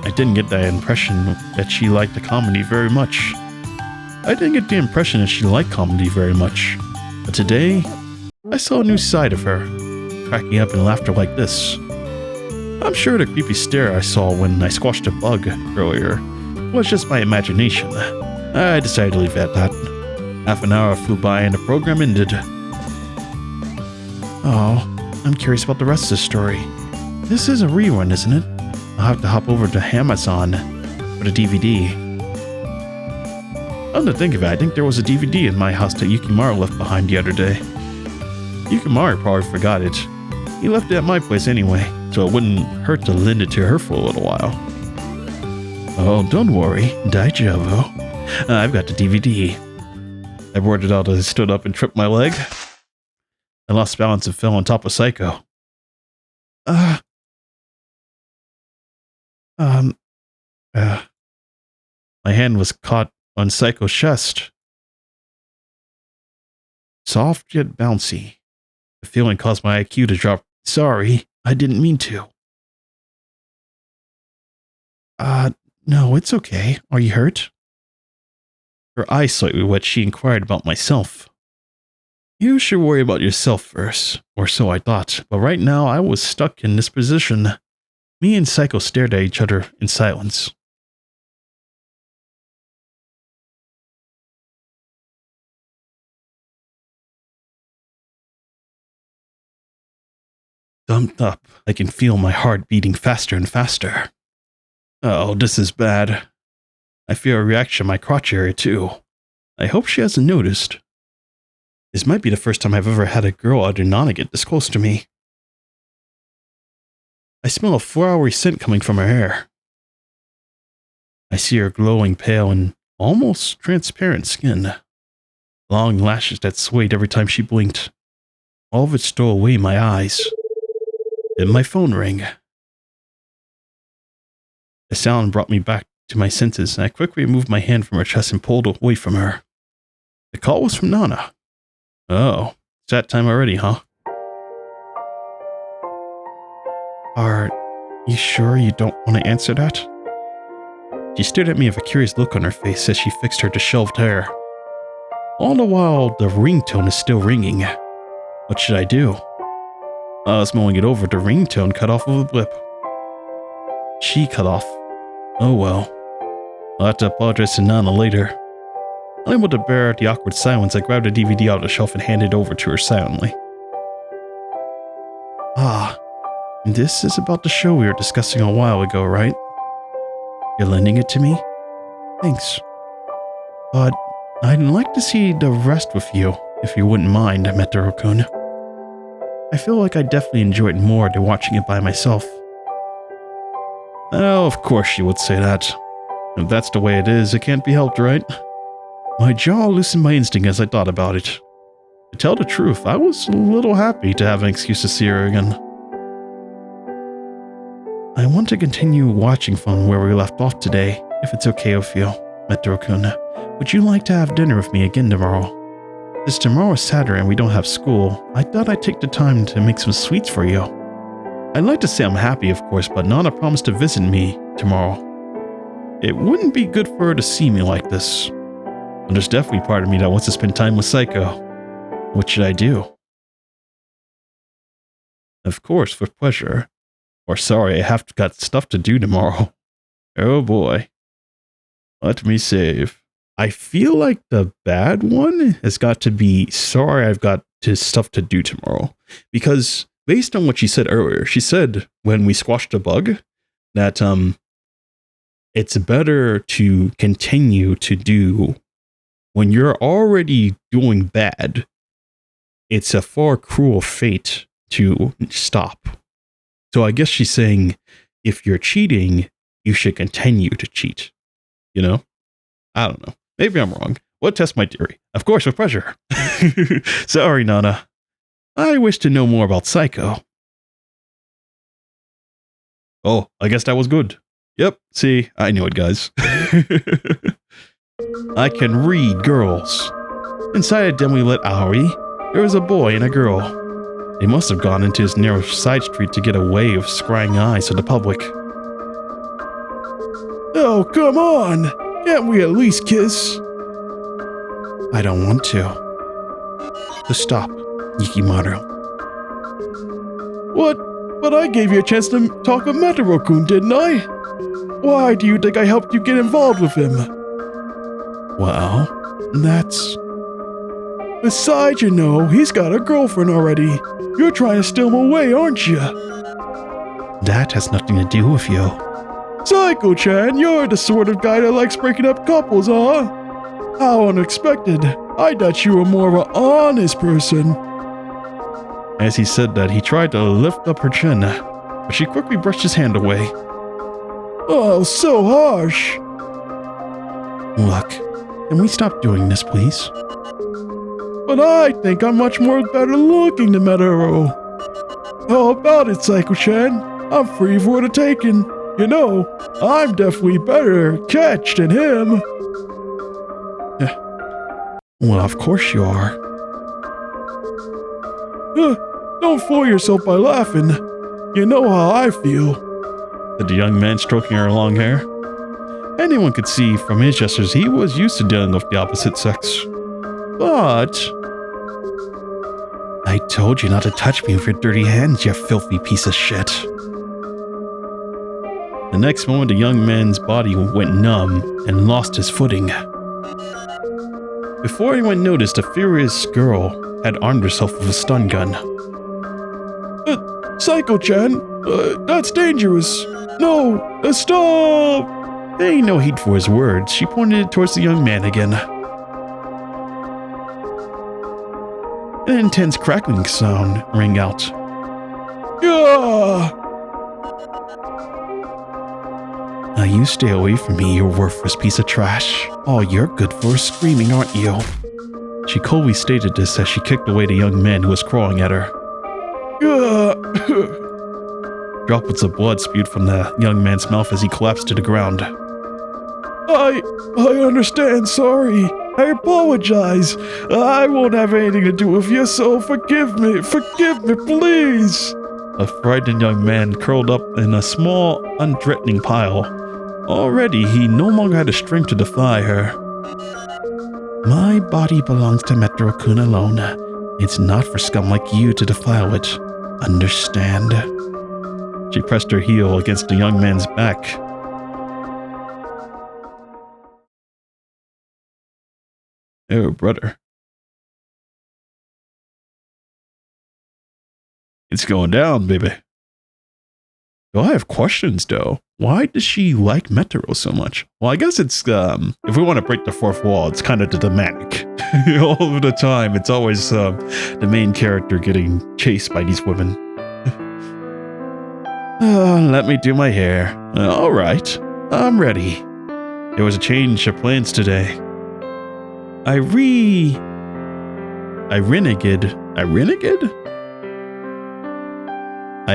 I didn't get the impression that she liked the comedy very much. But today, I saw a new side of her, cracking up in laughter like this. I'm sure the creepy stare I saw when I squashed a bug earlier was just my imagination. I decided to leave it at that. Half an hour flew by and the program ended. Oh, I'm curious about the rest of the story. This is a rerun, isn't it? I'll have to hop over to Amazon for the DVD. Come to think of it, I think there was a DVD in my house that Yukimaru left behind the other day. Yukimaru probably forgot it. He left it at my place anyway, so it wouldn't hurt to lend it to her for a little while. Oh, don't worry, Daijobu. I've got the DVD. I brought it out as I stood up and tripped my leg. I lost balance and fell on top of Saiko. My hand was caught on Saiko's chest. Soft yet bouncy. The feeling caused my IQ to drop. Sorry, I didn't mean to. No, it's okay. Are you hurt? Her eyes slightly wet, she inquired about myself. You should worry about yourself first, or so I thought, but right now I was stuck in this position. Me and Saiko stared at each other in silence. Dumped up, I can feel my heart beating faster and faster. Oh, this is bad. I feel a reaction in my crotch area too. I hope she hasn't noticed. This might be the first time I've ever had a girl other than Nana get this close to me. I smell a flowery scent coming from her hair. I see her glowing pale and almost transparent skin. Long lashes that swayed every time she blinked. All of it stole away my eyes. Then my phone rang. The sound brought me back to my senses, and I quickly removed my hand from her chest and pulled away from her. The call was from Nana. Oh, it's that time already, huh? Are you sure you don't want to answer that? She stared at me with a curious look on her face as she fixed her disheveled hair. All the while, the ringtone is still ringing. What should I do? I was mulling it over, the ringtone cut off with a blip. She cut off. Oh well. I'll have to apologize to Nana later. Unable to bear the awkward silence, I grabbed a DVD out of the shelf and handed it over to her silently. Ah, this is about the show we were discussing a while ago, right? You're lending it to me? Thanks. But I'd like to see the rest with you, if you wouldn't mind, Metaro-kun. I feel like I definitely enjoy it more than watching it by myself. Oh, of course you would say that. If that's the way it is, it can't be helped, right? My jaw loosened my instinct as I thought about it. To tell the truth, I was a little happy to have an excuse to see her again. I want to continue watching from where we left off today, if it's okay with you, Metaro-kun. Would you like to have dinner with me again tomorrow? Since tomorrow is Saturday and we don't have school, I thought I'd take the time to make some sweets for you. I'd like to say I'm happy, of course, but Nana promised to visit me tomorrow. It wouldn't be good for her to see me like this. And there's definitely part of me that wants to spend time with Saiko. What should I do? Of course, with pleasure. Or sorry, I have got stuff to do tomorrow. Oh boy. Let me save. I feel like the bad one has got to be sorry I've got stuff to do tomorrow. Because based on what she said earlier, she said when we squashed a bug that it's better to continue to do when you're already doing bad. It's a far cruel fate to stop. So I guess she's saying if you're cheating, you should continue to cheat. You know? I don't know. Maybe I'm wrong. We'll test my theory. Of course, with pleasure. Sorry, Nana. I wish to know more about Saiko. Oh, I guess that was good. Yep, see, I knew it, guys. I can read girls. Inside a dimly lit alley, there was a boy and a girl. They must have gone into this narrow side street to get away with scrying eyes of the public. Oh, come on! Can't we at least kiss? I don't want to. So stop, Yukimaru. What? But I gave you a chance to talk with Metaro-kun, didn't I? Why do you think I helped you get involved with him? Well, that's... Besides, you know, he's got a girlfriend already. You're trying to steal him away, aren't you? That has nothing to do with you. Saiko-chan, you're the sort of guy that likes breaking up couples, huh? How unexpected. I thought you were more of an honest person. As he said that, he tried to lift up her chin, but she quickly brushed his hand away. Oh, so harsh. Look, can we stop doing this, please? But I think I'm much more better looking than Metaro. How about it, Saiko-chan? I'm free for the taking. You know, I'm definitely better catch than him. Well, of course you are. Don't fool yourself by laughing. You know how I feel, said the young man stroking her long hair. Anyone could see from his gestures he was used to dealing with the opposite sex. But... I told you not to touch me with your dirty hands, you filthy piece of shit. The next moment, the young man's body went numb and lost his footing. Before anyone noticed, a furious girl had armed herself with a stun gun. Saiko-chan, that's dangerous. No, stop! Paying no heed for his words, she pointed towards the young man again. An intense crackling sound rang out. Yeah! Now you stay away from me, you worthless piece of trash. All you're good for is screaming, aren't you? She coldly stated this as she kicked away the young man who was crawling at her. Droplets of blood spewed from the young man's mouth as he collapsed to the ground. I understand, sorry. I apologize. I won't have anything to do with you, so forgive me, please. A frightened young man curled up in a small, unthreatening pile. Already, he no longer had the strength to defy her. My body belongs to Metro-kun alone. It's not for scum like you to defile it. Understand? She pressed her heel against the young man's back. Oh, brother. It's going down, baby. Well, I have questions, though. Why does she like Metro so much? Well, I guess it's, if we want to break the fourth wall, it's kind of the dramatic. All of the time, it's always the main character getting chased by these women. Let me do my hair. All right, I'm ready. There was a change of plans today. I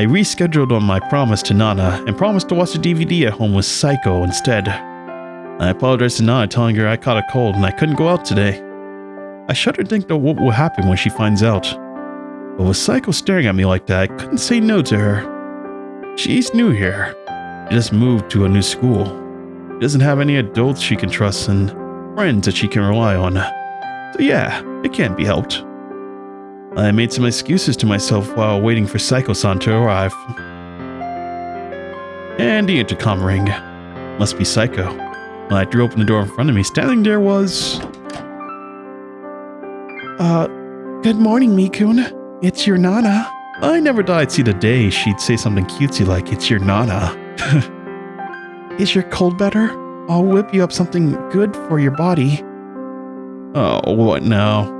rescheduled on my promise to Nana and promised to watch the DVD at home with Saiko instead. I apologized to Nana, telling her I caught a cold and I couldn't go out today. I shudder to think of what will happen when she finds out. But with Saiko staring at me like that, I couldn't say no to her. She's new here. She just moved to a new school. She doesn't have any adults she can trust and friends that she can rely on. So yeah, it can't be helped. I made some excuses to myself while waiting for Saiko-san to arrive. And the intercom rang. Must be Saiko. When I threw open the door in front of me, standing there was... Good morning, Mi-kun. It's your Nana. I never thought I'd see the day she'd say something cutesy like, it's your Nana. Is your cold better? I'll whip you up something good for your body. Oh, what now?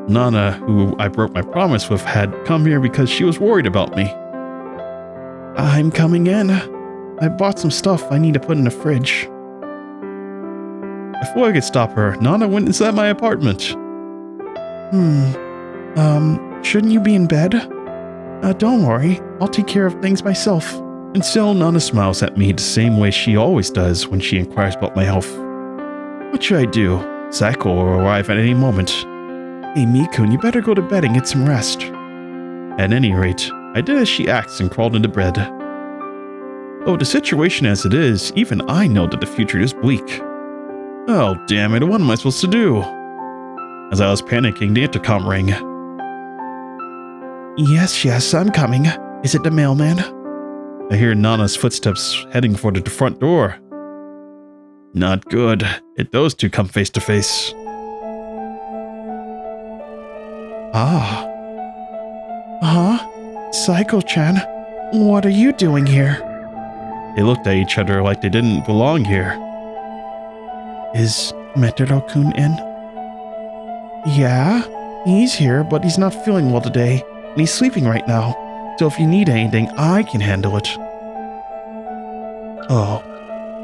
Nana, who I broke my promise with, had come here because she was worried about me. I'm coming in. I bought some stuff I need to put in the fridge. Before I could stop her, Nana went inside my apartment. Shouldn't you be in bed? Don't worry, I'll take care of things myself. And still Nana smiles at me the same way she always does when she inquires about my health. What should I do? Saiko will arrive at any moment. Hey Mi-kun, you better go to bed and get some rest. At any rate, I did as she asked and crawled into bed. Oh, the situation as it is, even I know that the future is bleak. Oh, damn it, what am I supposed to do? As I was panicking, the intercom rang. Yes, I'm coming. Is it the mailman? I hear Nana's footsteps heading for the front door. Not good. If those two come face to face. Saiko-chan, what are you doing here? They looked at each other like they didn't belong here. Is Metro-kun in? Yeah, he's here, but he's not feeling well today, and he's sleeping right now, so if you need anything, I can handle it. Oh,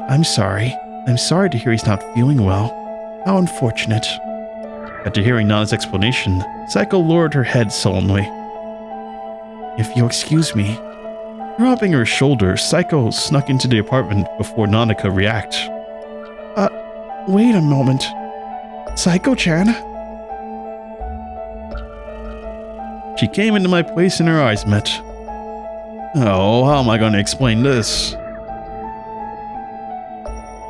I'm sorry. I'm sorry to hear he's not feeling well. How unfortunate. After hearing Nana's explanation, Saiko lowered her head sullenly. If you'll excuse me. Rubbing her shoulder, Saiko snuck into the apartment before Nana could react. Wait a moment. Saiko-chan? She came into my place and her eyes met. Oh, how am I going to explain this?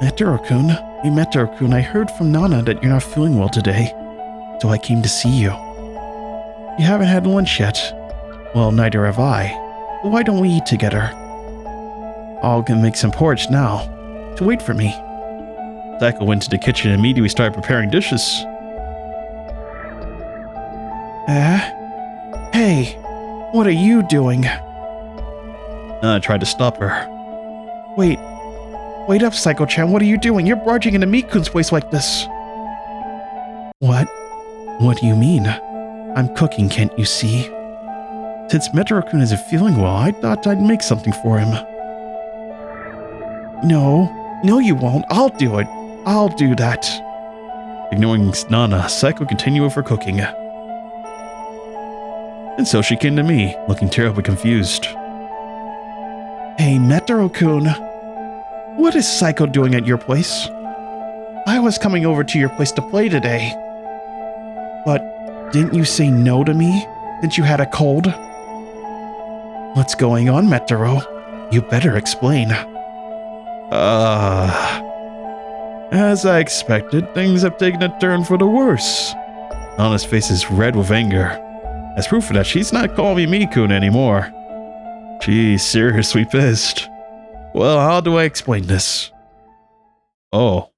Metro-kun, hey Metro-kun, I heard from Nana that you're not feeling well today, so I came to see you. You haven't had lunch yet. Well, neither have I. Why don't we eat together? I'll go make some porridge now, to wait for me. Saiko went to the kitchen and immediately started preparing dishes. Hey, what are you doing? I tried to stop her. Wait up, Saiko-chan, what are you doing? You're barging into Miku's place like this. What? What do you mean? I'm cooking, can't you see? Since Metaro-kun isn't feeling well, I thought I'd make something for him. No, you won't. I'll do it. I'll do that. Ignoring Nana, Saiko continued with her cooking. And so she came to me, looking terribly confused. Hey, Metaro-kun. What is Saiko doing at your place? I was coming over to your place to play today. But didn't you say no to me since you had a cold? What's going on, Metaro? You better explain. As I expected, things have taken a turn for the worse. Nana's face is red with anger. As proof of that, she's not calling me Mikun anymore. She's seriously pissed. Well, how do I explain this? Oh.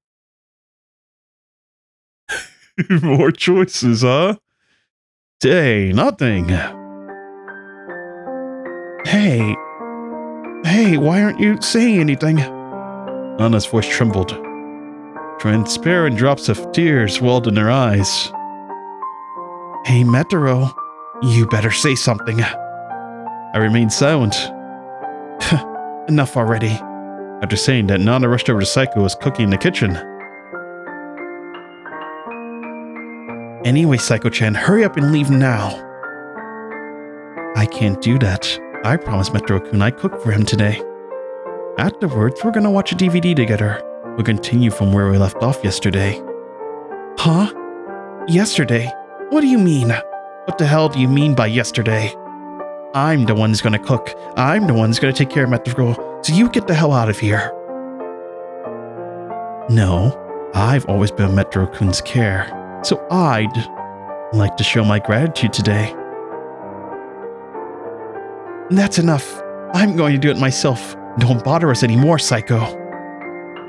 More choices, huh? Hey, nothing. Hey, why aren't you saying anything? Nana's voice trembled. Transparent drops of tears welled in her eyes. Hey, Metaro, you better say something. I remained silent. Enough already. After saying that, Nana rushed over to Saiko, who was cooking in the kitchen. Anyway, Saiko-chan, hurry up and leave now. I can't do that. I promised Metaro-kun I'd cook for him today. Afterwards, we're gonna watch a DVD together. We'll continue from where we left off yesterday. Huh? Yesterday? What do you mean? What the hell do you mean by yesterday? I'm the one who's gonna cook. I'm the one who's gonna take care of Metaro, so you get the hell out of here. No, I've always been Metaro-kun's care, so I'd like to show my gratitude today. That's enough. I'm going to do it myself. Don't bother us anymore, Saiko.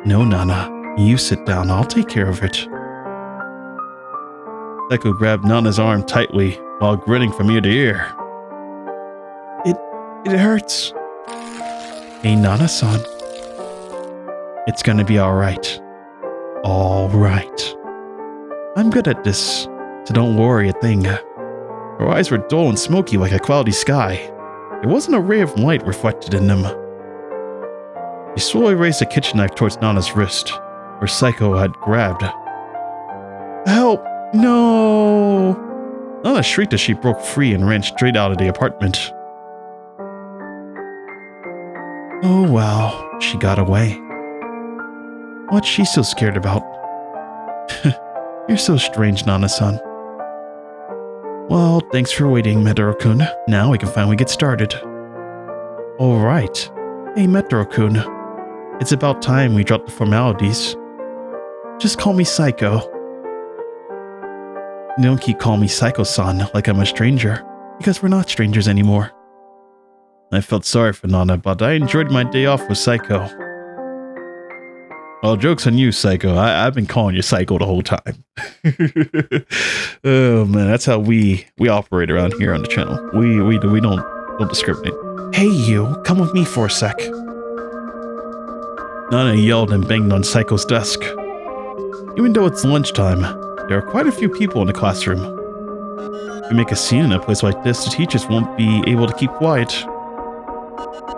No, Nana. You sit down. I'll take care of it. Saiko grabbed Nana's arm tightly while grinning from ear to ear. It hurts. Hey, Nana-san. It's gonna be alright. Alright. I'm good at this, so don't worry a thing. Her eyes were dull and smoky like a cloudy sky. There wasn't a ray of light reflected in them. She slowly raised the kitchen knife towards Nana's wrist, where Saiko had grabbed. Help! No! Nana shrieked as she broke free and ran straight out of the apartment. Oh well, she got away. What's she so scared about? You're so strange, Nana-san. Well, thanks for waiting, Metaro-kun. Now we can finally get started. Alright. Hey, Metaro-kun. It's about time we dropped the formalities. Just call me Saiko. Don't keep calling me Saiko-san like I'm a stranger, because we're not strangers anymore. I felt sorry for Nana, but I enjoyed my day off with Saiko. Well, joke's on you, Saiko. I've been calling you Saiko the whole time. Oh man, that's how we operate around here on the channel. We don't discriminate. Hey you, come with me for a sec. Nana yelled and banged on Saiko's desk. Even though it's lunchtime, there are quite a few people in the classroom. If we make a scene in a place like this, the teachers won't be able to keep quiet.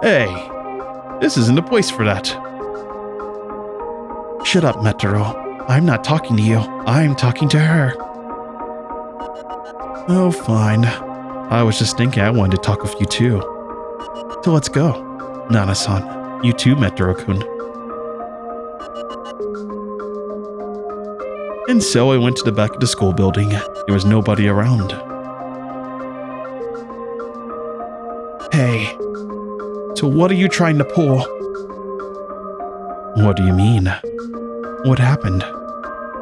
Hey, this isn't the place for that. Shut up, Metaro. I'm not talking to you. I'm talking to her. Oh, fine. I was just thinking I wanted to talk with you too. So let's go. Nana-san, you too, Metaro-kun. And so I went to the back of the school building. There was nobody around. Hey, so what are you trying to pull? What do you mean? What happened?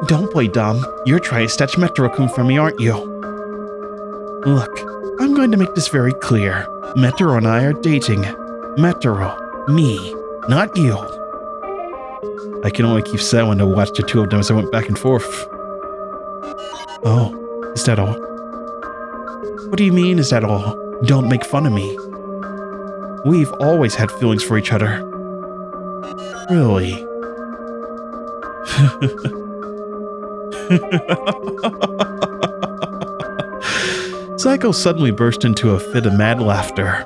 Don't play dumb. You're trying to snatch Metaro-kun from me, aren't you? Look, I'm going to make this very clear. Metaro and I are dating. Metaro, me, not you. I can only keep silent to watch the two of them as I went back and forth. Oh, is that all? What do you mean, is that all? Don't make fun of me. We've always had feelings for each other. Really? Saiko suddenly burst into a fit of mad laughter.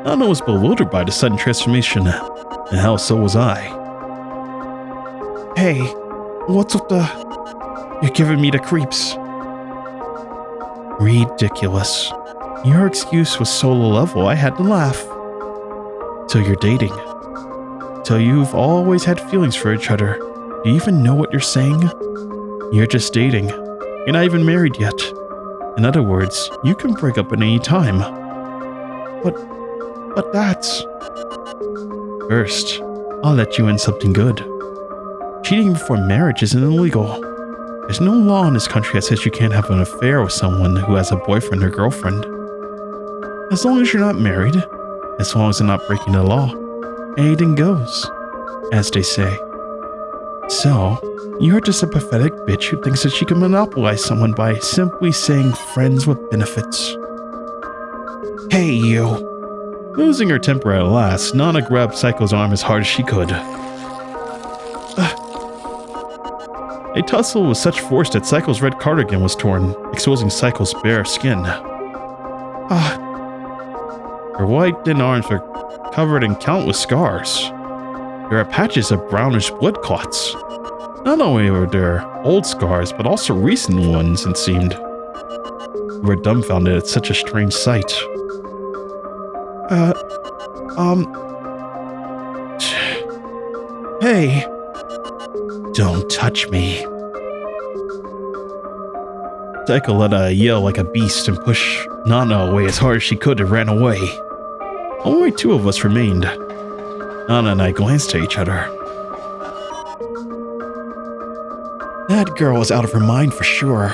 Nana was bewildered by the sudden transformation, and hell, so was I. Hey, what's with the... You're giving me the creeps. Ridiculous. Your excuse was so low level, I had to laugh. So you're dating. So you've always had feelings for each other. Do you even know what you're saying? You're just dating. You're not even married yet. In other words, you can break up at any time. But that's... First, I'll let you in something good. Cheating before marriage isn't illegal. There's no law in this country that says you can't have an affair with someone who has a boyfriend or girlfriend. As long as you're not married, as long as they're not breaking the law, anything goes, as they say. So, you're just a pathetic bitch who thinks that she can monopolize someone by simply saying friends with benefits. Hey, you. Losing her temper at last, Nana grabbed Saiko's arm as hard as she could. A tussle with such force that Saiko's red cardigan was torn, exposing Saiko's bare skin. Her white, thin arms were covered in countless scars. There are patches of brownish blood clots. Not only were there old scars, but also recent ones, it seemed. We were dumbfounded at such a strange sight. Hey. Don't touch me. Saiko let a yell like a beast and pushed Nana away as hard as she could and ran away. Only two of us remained. Nana and I glanced at each other. That girl was out of her mind for sure.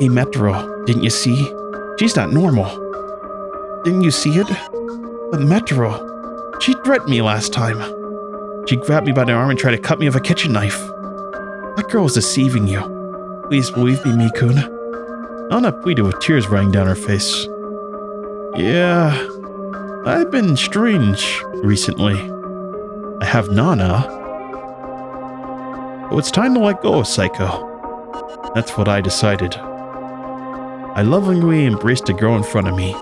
Hey, Metro, didn't you see? She's not normal. Didn't you see it? But Metro, she threatened me last time. She grabbed me by the arm and tried to cut me with a kitchen knife. That girl is deceiving you. Please believe me, Mikun. Nana pleaded with tears running down her face. Yeah, I've been strange recently. I have Nana. But it's time to let go of Saiko. That's what I decided. I lovingly embraced the girl in front of me.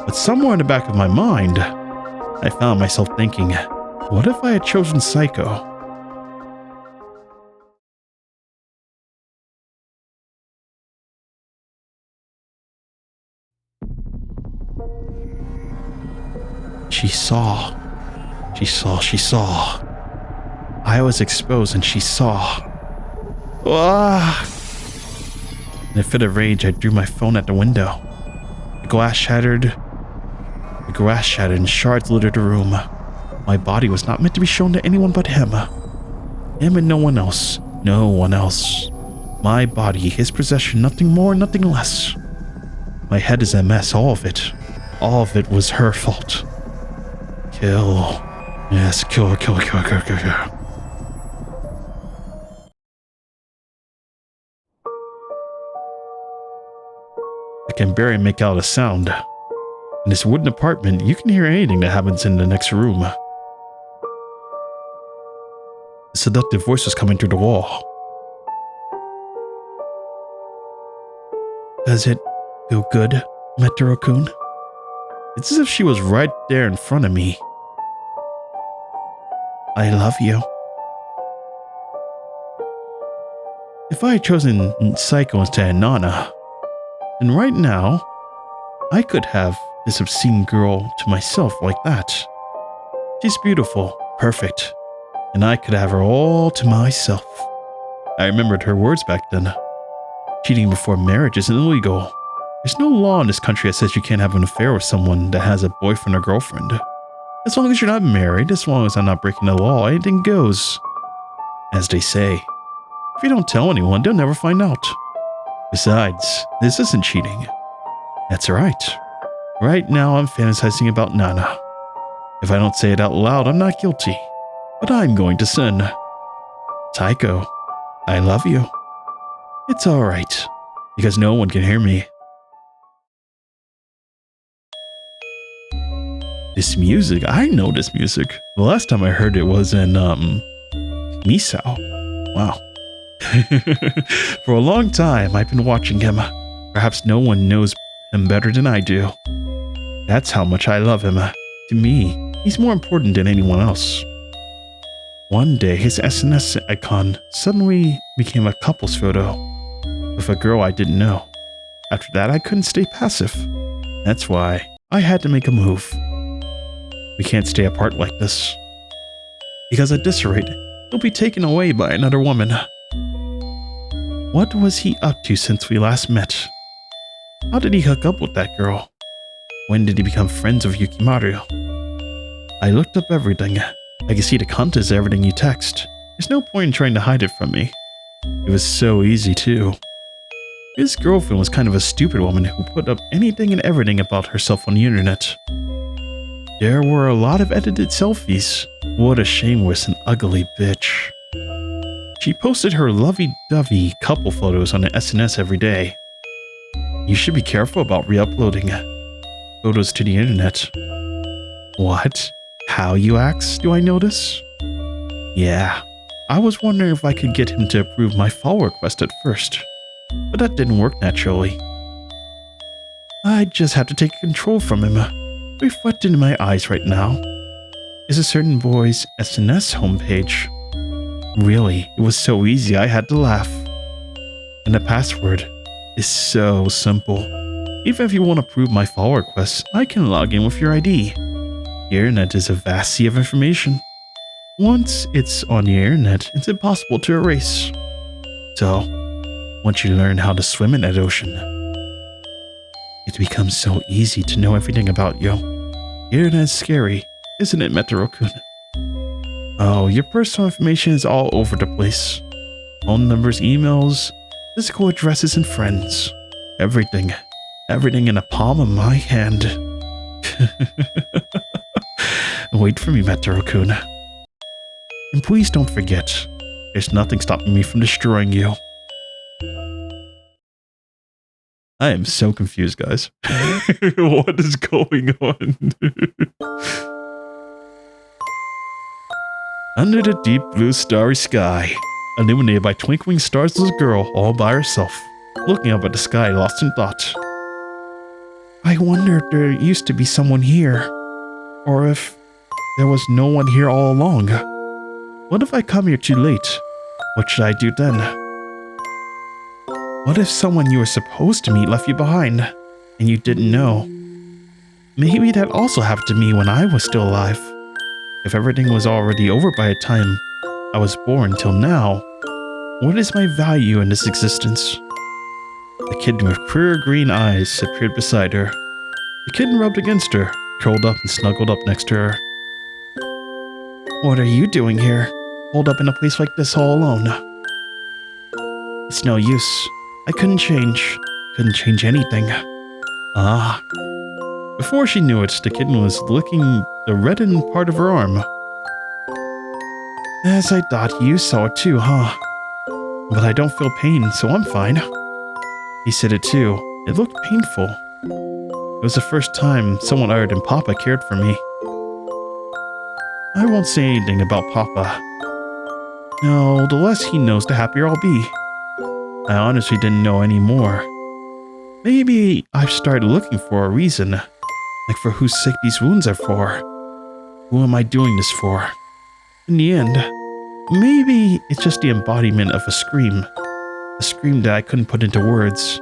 But somewhere in the back of my mind, I found myself thinking, what if I had chosen Saiko? She saw. I was exposed and she saw. In a fit of rage, I threw my phone at the window. The glass shattered and shards littered the room. My body was not meant to be shown to anyone but him. Him and no one else. No one else. My body, his possession, nothing more, nothing less. My head is a mess, all of it. All of it was her fault. Kill. Yes, kill. I can barely make out a sound. In this wooden apartment, you can hear anything that happens in the next room. A seductive voice was coming through the wall. Does it feel good, Metro-kun? It's as if she was right there in front of me. I love you. If I had chosen Saiko instead of Nana, then right now, I could have this obscene girl to myself like that. She's beautiful, perfect, and I could have her all to myself. I remembered her words back then. Cheating before marriage isn't illegal. There's no law in this country that says you can't have an affair with someone that has a boyfriend or girlfriend. As long as you're not married, as long as I'm not breaking the law, anything goes. As they say, if you don't tell anyone, they'll never find out. Besides, this isn't cheating. That's right. Right now, I'm fantasizing about Nana. If I don't say it out loud, I'm not guilty. But I'm going to sin. Saiko, I love you. It's alright, because no one can hear me. This music, I know this music. The last time I heard it was in, Misao. Wow. For a long time, I've been watching him. Perhaps no one knows him better than I do. That's how much I love him. To me, he's more important than anyone else. One day, his SNS icon suddenly became a couple's photo with a girl I didn't know. After that, I couldn't stay passive. That's why I had to make a move. We can't stay apart like this. Because at this rate, he'll be taken away by another woman. What was he up to since we last met? How did he hook up with that girl? When did he become friends with Yukimaru? I looked up everything. I can see the contents of everything you text. There's no point in trying to hide it from me. It was so easy too. His girlfriend was kind of a stupid woman who put up anything and everything about herself on the internet. There were a lot of edited selfies. What a shameless and ugly bitch. She posted her lovey-dovey couple photos on the SNS every day. You should be careful about re-uploading photos to the internet. What? How, you ask? Do I notice? Yeah, I was wondering if I could get him to approve my follow request at first, but that didn't work naturally. I just have to take control from him. Reflected in my eyes right now is a certain boy's SNS homepage. Really, it was so easy I had to laugh. And the password is so simple. Even if you want to prove my follow request, I can log in with your ID. The internet is a vast sea of information. Once it's on the internet, it's impossible to erase. So, once you learn how to swim in that ocean, it becomes so easy to know everything about you. The internet is scary, isn't it, Metaro-kun? Oh, your personal information is all over the place. Phone numbers, emails, physical addresses, and friends. Everything. Everything in the palm of my hand. Wait for me, Metaro-kun. And please don't forget, there's nothing stopping me from destroying you. I am so confused, guys. What is going on? Under the deep blue starry sky, illuminated by twinkling stars, was a girl all by herself, looking up at the sky lost in thought. I wonder if there used to be someone here, or if there was no one here all along. What if I come here too late? What should I do then? What if someone you were supposed to meet left you behind, and you didn't know? Maybe that also happened to me when I was still alive. If everything was already over by the time I was born till now, what is my value in this existence? The kitten with clear green eyes appeared beside her. The kitten rubbed against her, curled up and snuggled up next to her. What are you doing here, holed up in a place like this all alone? It's no use. I couldn't change anything. Ah. Before she knew it, the kitten was licking the reddened part of her arm. As I thought, you saw it too, huh? But I don't feel pain, so I'm fine. He said it too. It looked painful. It was the first time someone other than Papa cared for me. I won't say anything about Papa. No, the less he knows, the happier I'll be. I honestly didn't know any more. Maybe I've started looking for a reason. Like for whose sake these wounds are for. Who am I doing this for? In the end, maybe it's just the embodiment of a scream. A scream that I couldn't put into words.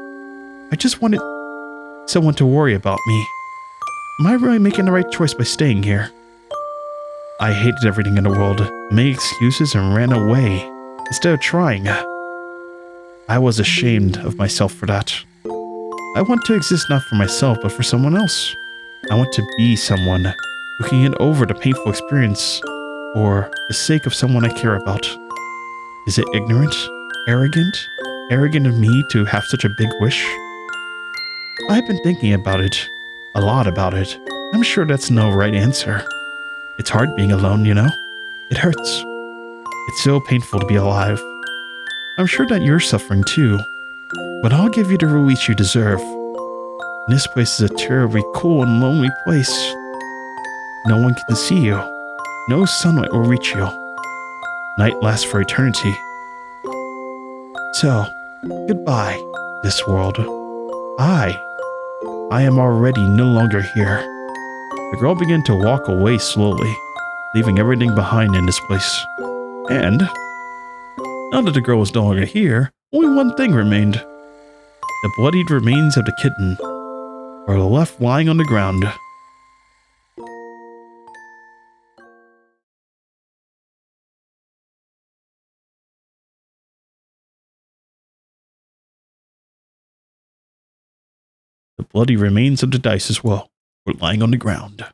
I just wanted someone to worry about me. Am I really making the right choice by staying here? I hated everything in the world, made excuses and ran away, instead of trying. I was ashamed of myself for that. I want to exist not for myself, but for someone else. I want to be someone who can get over the painful experience for the sake of someone I care about. Is it ignorant? Arrogant? Arrogant of me to have such a big wish? I've been thinking about it. A lot about it. I'm sure that's no right answer. It's hard being alone, you know? It hurts. It's so painful to be alive. I'm sure that you're suffering too. But I'll give you the release you deserve. This place is a terribly cool and lonely place. no one can see you. No sunlight will reach you. Night lasts for eternity. So, goodbye, this world. I am already no longer here. The girl began to walk away slowly, leaving everything behind in this place. And, now that the girl was no longer here, only one thing remained. The bloodied remains of the kitten were left lying on the ground. The bloody remains of the dice as well were lying on the ground.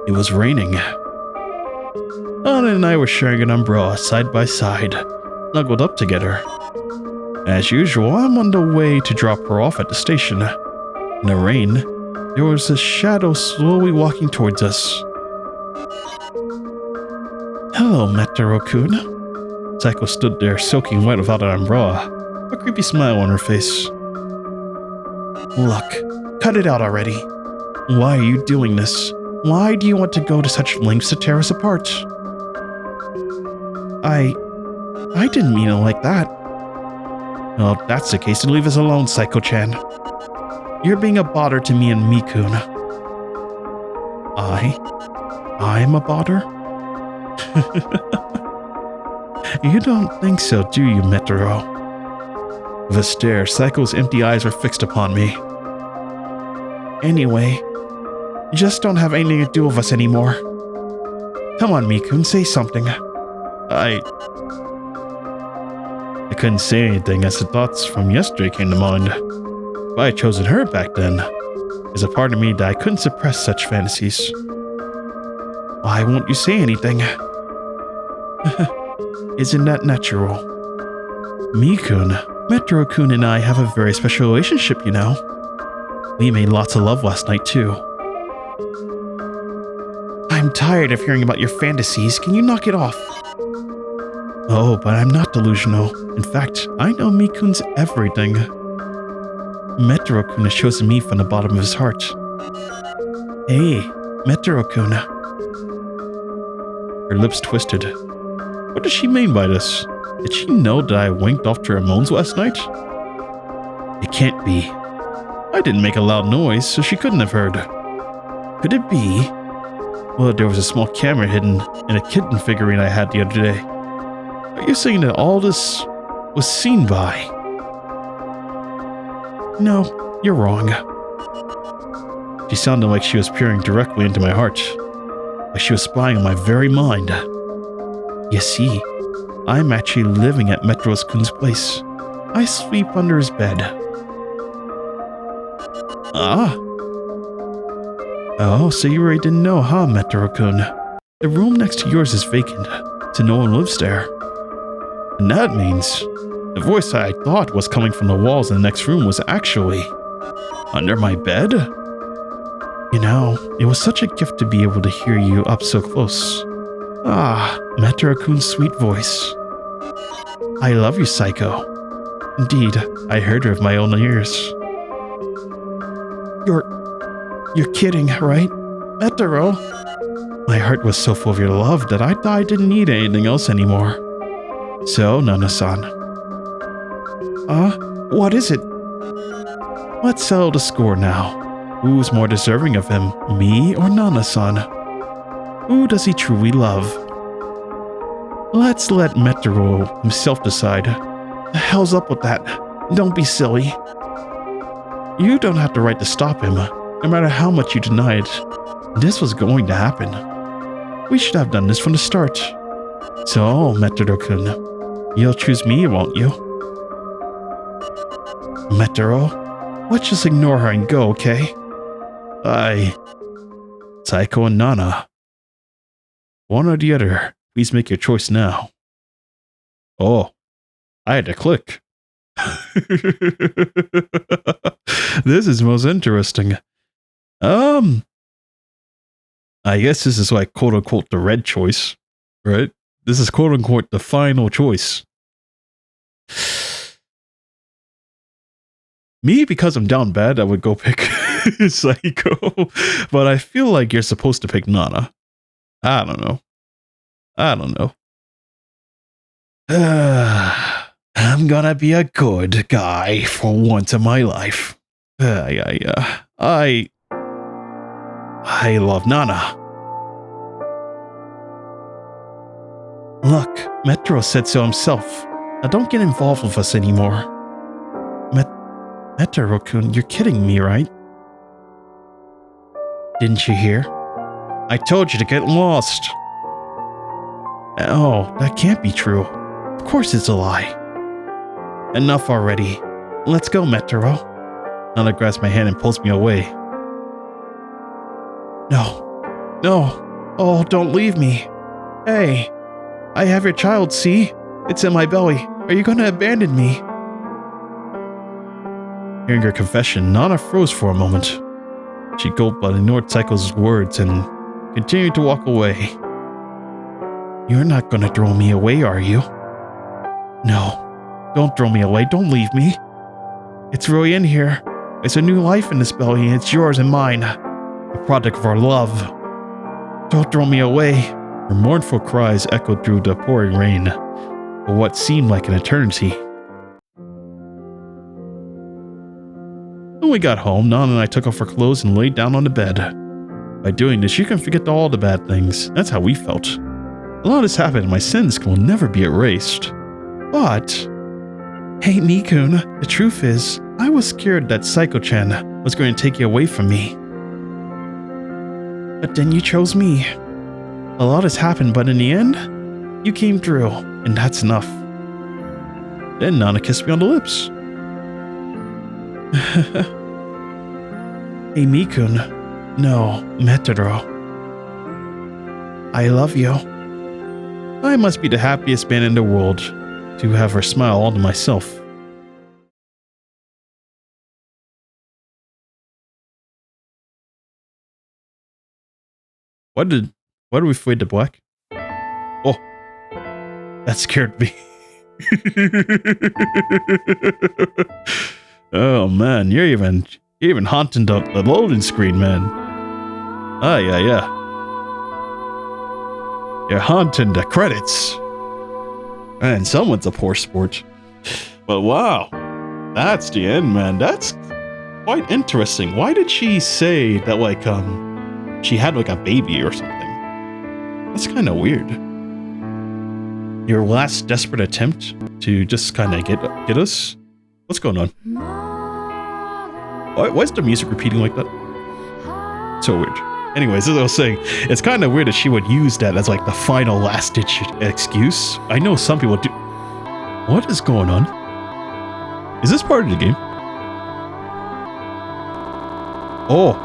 It was raining. Anna and I were sharing an umbrella side by side, snuggled up together. As usual, I'm on the way to drop her off at the station. In the rain, there was a shadow slowly walking towards us. Hello, Metaro-kun. Saiko stood there soaking wet without an umbrella, a creepy smile on her face. Look, cut it out already. Why are you doing this? Why do you want to go to such lengths to tear us apart? I didn't mean it like that. Well, if that's the case, then leave us alone, Saiko-chan. You're being a bother to me and Mikun. I'm a bother? You don't think so, do you, Metaro? With a stare, Saiko's empty eyes were fixed upon me. Anyway, you just don't have anything to do with us anymore. Come on, Mikun, say something. I couldn't say anything as the thoughts from yesterday came to mind. If I had chosen her back then, there's a part of me that I couldn't suppress such fantasies. Why won't you say anything? Isn't that natural? Mikun, Metaro-kun and I have a very special relationship, you know. We made lots of love last night, too. I'm tired of hearing about your fantasies. Can you knock it off? Oh, but I'm not delusional. In fact, I know Mikun's everything. Metaro-kun has chosen me from the bottom of his heart. Hey, Metaro-kun. Her lips twisted. What does she mean by this? Did she know that I winked off to her moans last night? It can't be. I didn't make a loud noise, so she couldn't have heard. Could it be? Well, there was a small camera hidden in a kitten figurine I had the other day. Are you saying that all this was seen by? No, you're wrong. She sounded like she was peering directly into my heart, like she was spying on my very mind. You see, I'm actually living at Metaro-kun's place. I sleep under his bed. Ah. Oh, so you really didn't know, huh, Metaro-kun? The room next to yours is vacant, so no one lives there. And that means the voice I thought was coming from the walls in the next room was actually under my bed? You know, it was such a gift to be able to hear you up so close. Ah, Metaro-kun's sweet voice. I love you, Saiko. Indeed, I heard her with my own ears. You're kidding, right? Metaro? My heart was so full of your love that I thought I didn't need anything else anymore. So, Nana-san. What is it? Let's settle the score now. Who's more deserving of him, me or Nana-san? Who does he truly love? Let's let Metaro himself decide. The hell's up with that? Don't be silly. You don't have the right to stop him, no matter how much you deny it. This was going to happen. We should have done this from the start. So, Metaro-kun, you'll choose me, won't you? Metaro, let's just ignore her and go, okay? Saiko and Nana. One or the other, please make your choice now. Oh, I had to click. This is most interesting. I guess this is like quote unquote the red choice, right? This is quote unquote the final choice. Me, because I'm down bad, I would go pick Saiko. But I feel like you're supposed to pick Nana. I don't know. I'm gonna be a good guy for once in my life. I love Nana. Look, Metro said so himself. Now don't get involved with us anymore. Metro-kun, you're kidding me, right? Didn't you hear? I told you to get lost. Oh, that can't be true. Of course it's a lie. Enough already. Let's go, Metro. Nana grabs my hand and pulls me away. No. Oh, don't leave me. Hey, I have your child, see? It's in my belly. Are you going to abandon me? Hearing her confession, Nana froze for a moment. She gulped but ignored Saiko's words and continued to walk away. You're not going to throw me away, are you? No, don't throw me away. Don't leave me. It's really in here. It's a new life in this belly, and it's yours and mine. The product of our love. Don't throw me away. Her mournful cries echoed through the pouring rain for what seemed like an eternity. When we got home, Nana and I took off our clothes and laid down on the bed. By doing this, you can forget all the bad things. That's how we felt. A lot has happened and my sins will never be erased. But, hey Nikun, the truth is, I was scared that Saiko-chan was going to take you away from me. But then you chose me. A lot has happened, but in the end, you came through, and that's enough. Then Nana kissed me on the lips. Hey Mikun, no, Metaro. I love you. I must be the happiest man in the world to have her smile all to myself. Why did we fade to black? Oh, that scared me. Oh man, you're even haunting the loading screen, man. Ah, yeah. You're haunting the credits. Man, someone's a poor sport. But wow, that's the end, man. That's quite interesting. Why did she say that, like, she had like a baby or something? That's kind of weird. Your last desperate attempt to just kind of get us? What's going on? Why is the music repeating like that? So weird. Anyways, as I was saying, it's kind of weird that she would use that as like the final last-ditch excuse. I know some people do. What is going on? Is this part of the game? Oh.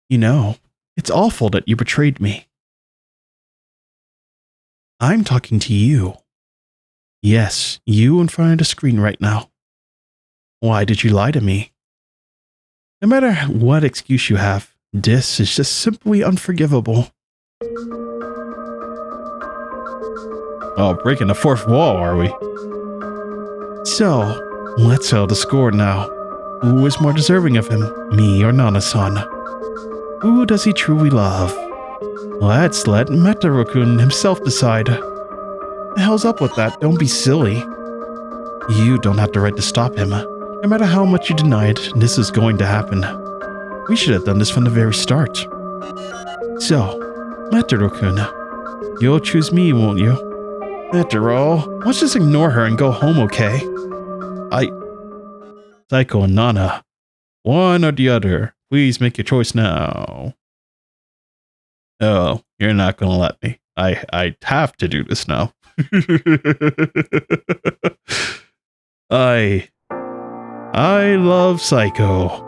You know, it's awful that you betrayed me. I'm talking to you. Yes, you in front of the screen right now. Why did you lie to me? No matter what excuse you have, this is just simply unforgivable. Oh, breaking the fourth wall, are we? So, let's settle the score now. Who is more deserving of him, me or Nana-san? Who does he truly love? Let's let Metaro-kun himself decide. The hell's up with that? Don't be silly. You don't have the right to stop him. No matter how much you denied, this is going to happen. We should have done this from the very start. So, Metaro-kun, you'll choose me, won't you? Metaro, let's just ignore her and go home, okay? Saiko and Nana, one or the other. Please make your choice now. Oh, you're not gonna let me. I have to do this now. I love Saiko.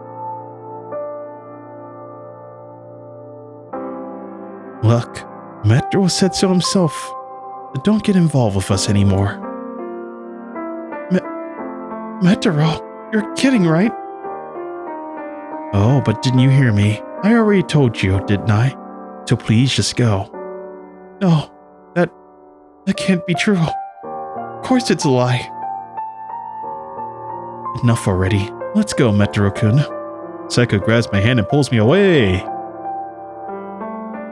Look, Metro said so himself. But don't get involved with us anymore. Metro, you're kidding, right? Oh, but didn't you hear me? I already told you, didn't I? So please just go. No, that can't be true. Of course it's a lie. Enough already. Let's go, Metro-kun. Saiko grabs my hand and pulls me away.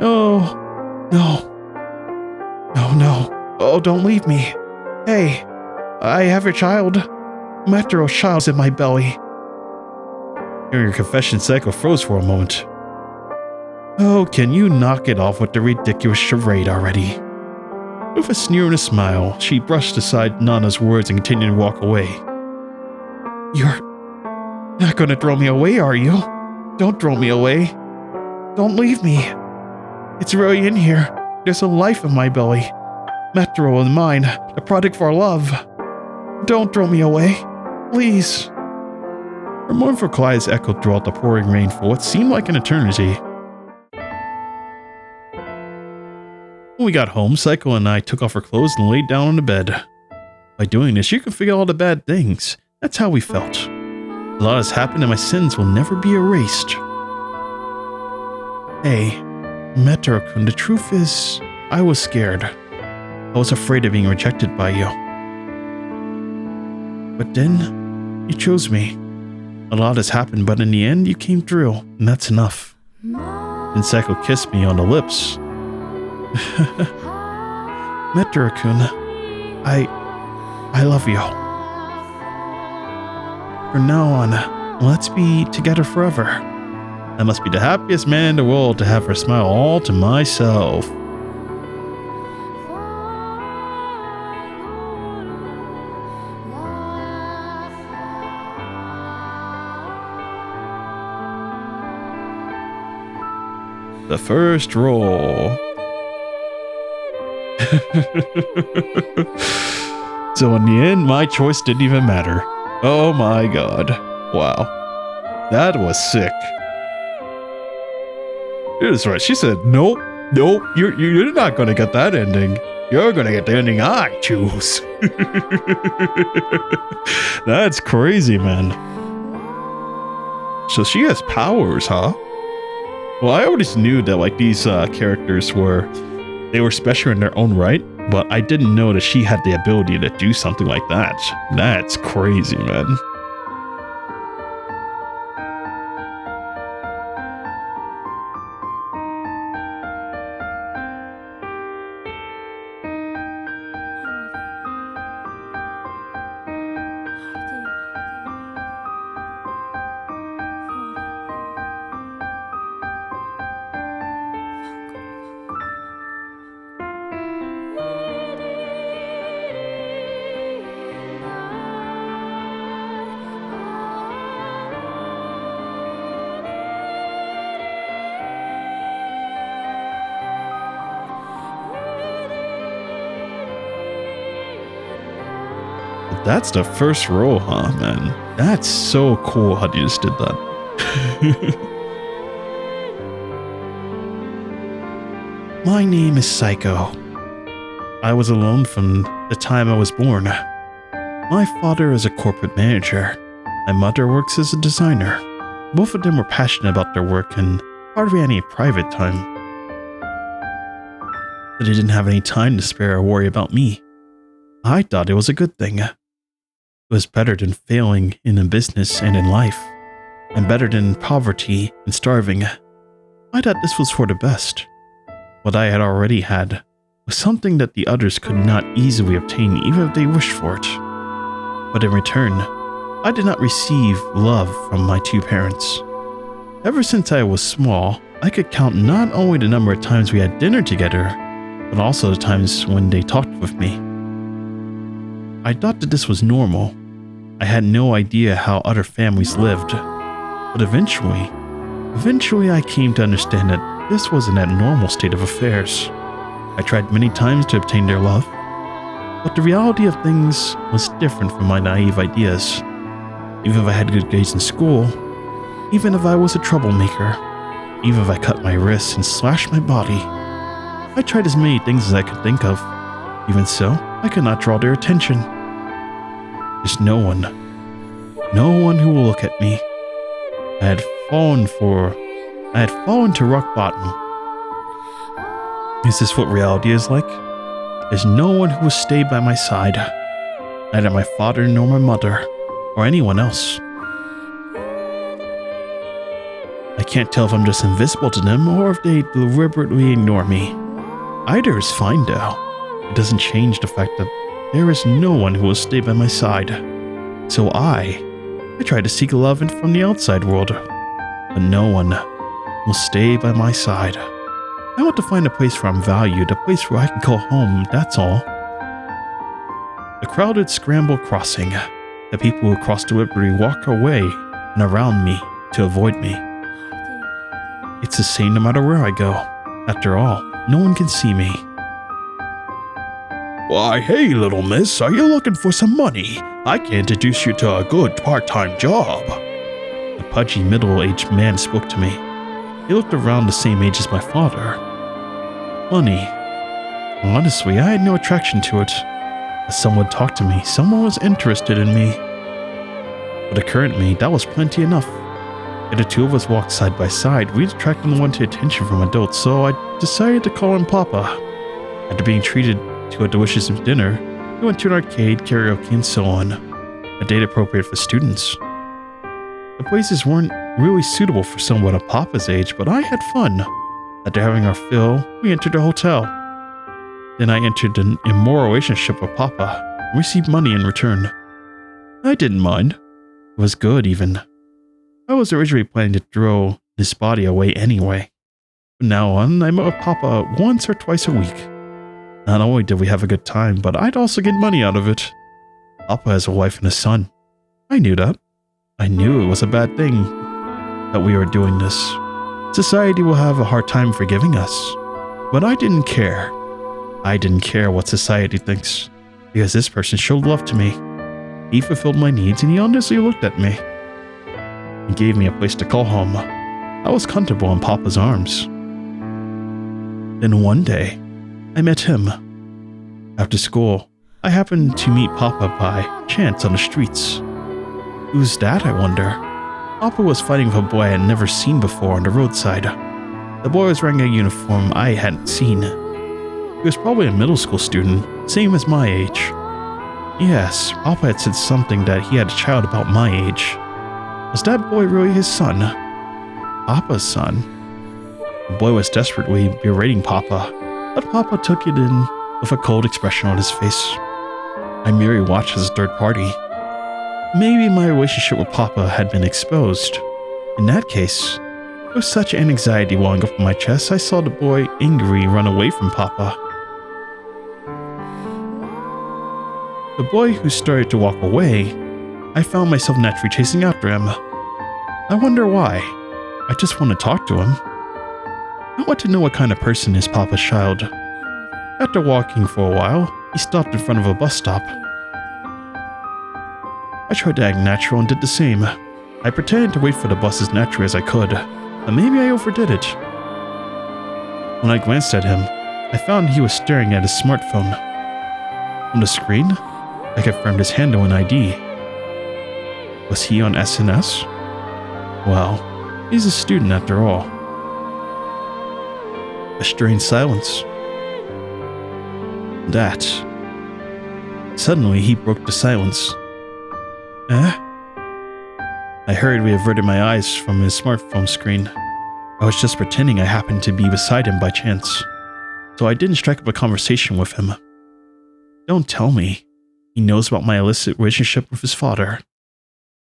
Oh, no. No. Oh, don't leave me. Hey, I have a child. Metro's child's in my belly. Hearing your confession, Saiko froze for a moment. Oh, can you knock it off with the ridiculous charade already? With a sneer and a smile, she brushed aside Nana's words and continued to walk away. You're not gonna throw me away, are you? Don't throw me away. Don't leave me. It's really in here. There's a life in my belly. Metro and mine, the product of our love. Don't throw me away. Please. Her mournful cries echoed throughout the pouring rain for what seemed like an eternity. When we got home, Saiko and I took off our clothes and laid down on the bed. By doing this, you can forget all the bad things. That's how we felt. A lot has happened and my sins will never be erased. Hey, Metro-kun, the truth is, I was scared. I was afraid of being rejected by you. But then, you chose me. A lot has happened, but in the end, you came through, and that's enough. Then Saiko kissed me on the lips. Metro-kun, I love you. From now on, let's be together forever. I must be the happiest man in the world to have her smile all to myself. The first roll. So in the end, my choice didn't even matter. Oh my god. Wow. That was sick. It is right. She said, nope, you're not gonna get that ending. You're gonna get the ending I choose. That's crazy, man. So she has powers, huh? Well, I always knew that like these characters were special in their own right, but I didn't know that she had the ability to do something like that. That's crazy, man. That's the first roll, huh, man? That's so cool how you just did that. My name is Saiko. I was alone from the time I was born. My father is a corporate manager. My mother works as a designer. Both of them were passionate about their work and hardly any private time. But they didn't have any time to spare or worry about me. I thought it was a good thing. It was better than failing in a business and in life, and better than poverty and starving. I thought this was for the best. What I had already had was something that the others could not easily obtain even if they wished for it. But in return, I did not receive love from my two parents. Ever since I was small, I could count not only the number of times we had dinner together, but also the times when they talked with me. I thought that this was normal. I had no idea how other families lived. But eventually I came to understand that this was an abnormal state of affairs. I tried many times to obtain their love, but the reality of things was different from my naive ideas. Even if I had good grades in school, even if I was a troublemaker, even if I cut my wrists and slashed my body, I tried as many things as I could think of. Even so, I could not draw their attention. There's no one who will look at me. I had fallen to rock bottom. Is this what reality is like? There's no one who will stay by my side. Neither my father nor my mother, or anyone else. I can't tell if I'm just invisible to them or if they deliberately ignore me. Either is fine though. It doesn't change the fact that there is no one who will stay by my side. So I try to seek love from the outside world, but no one will stay by my side. I want to find a place where I'm valued, a place where I can call home, that's all. The crowded scramble crossing. The people who cross deliberately walk away and around me to avoid me. It's the same no matter where I go. After all, no one can see me. Why, hey little miss, are you looking for some money? I can introduce you to a good part-time job. The pudgy middle-aged man spoke to me. He looked around the same age as my father. Money. Honestly, I had no attraction to it. As someone talked to me, someone was interested in me. For the current me, that was plenty enough. If the two of us walked side by side, we'd attract unwanted attention from adults, so I decided to call him Papa. After being treated to a delicious dinner, we went to an arcade, karaoke, and so on. A date appropriate for students. The places weren't really suitable for someone of Papa's age, but I had fun. After having our fill, we entered a hotel. Then I entered an immoral relationship with Papa and received money in return. I didn't mind. It was good, even. I was originally planning to throw his body away anyway. From now on, I met with Papa once or twice a week. Not only did we have a good time, but I'd also get money out of it. Papa has a wife and a son. I knew that. I knew it was a bad thing that we were doing this. Society will have a hard time forgiving us. But I didn't care. I didn't care what society thinks, because this person showed love to me. He fulfilled my needs and he honestly looked at me. He gave me a place to call home. I was comfortable in Papa's arms. Then one day, I met him. After school, I happened to meet Papa by chance on the streets. Who's that, I wonder? Papa was fighting with a boy I had never seen before on the roadside. The boy was wearing a uniform I hadn't seen. He was probably a middle school student, same as my age. Yes, Papa had said something that he had a child about my age. Was that boy really his son? Papa's son? The boy was desperately berating Papa, but Papa took it in with a cold expression on his face. I merely watched as a third party. Maybe my relationship with Papa had been exposed. In that case, with such an anxiety welling up in my chest, I saw the boy angry run away from Papa. The boy who started to walk away, I found myself naturally chasing after him. I wonder why. I just want to talk to him. I want to know what kind of person is Papa's child. After walking for a while, he stopped in front of a bus stop. I tried to act natural and did the same. I pretended to wait for the bus as naturally as I could, but maybe I overdid it. When I glanced at him, I found he was staring at his smartphone. On the screen, I confirmed his handle and ID. Was he on SNS? Well, he's a student after all. A strange silence. That. Suddenly, he broke the silence. I hurriedly averted my eyes from his smartphone screen. I was just pretending I happened to be beside him by chance, so I didn't strike up a conversation with him. Don't tell me he knows about my illicit relationship with his father.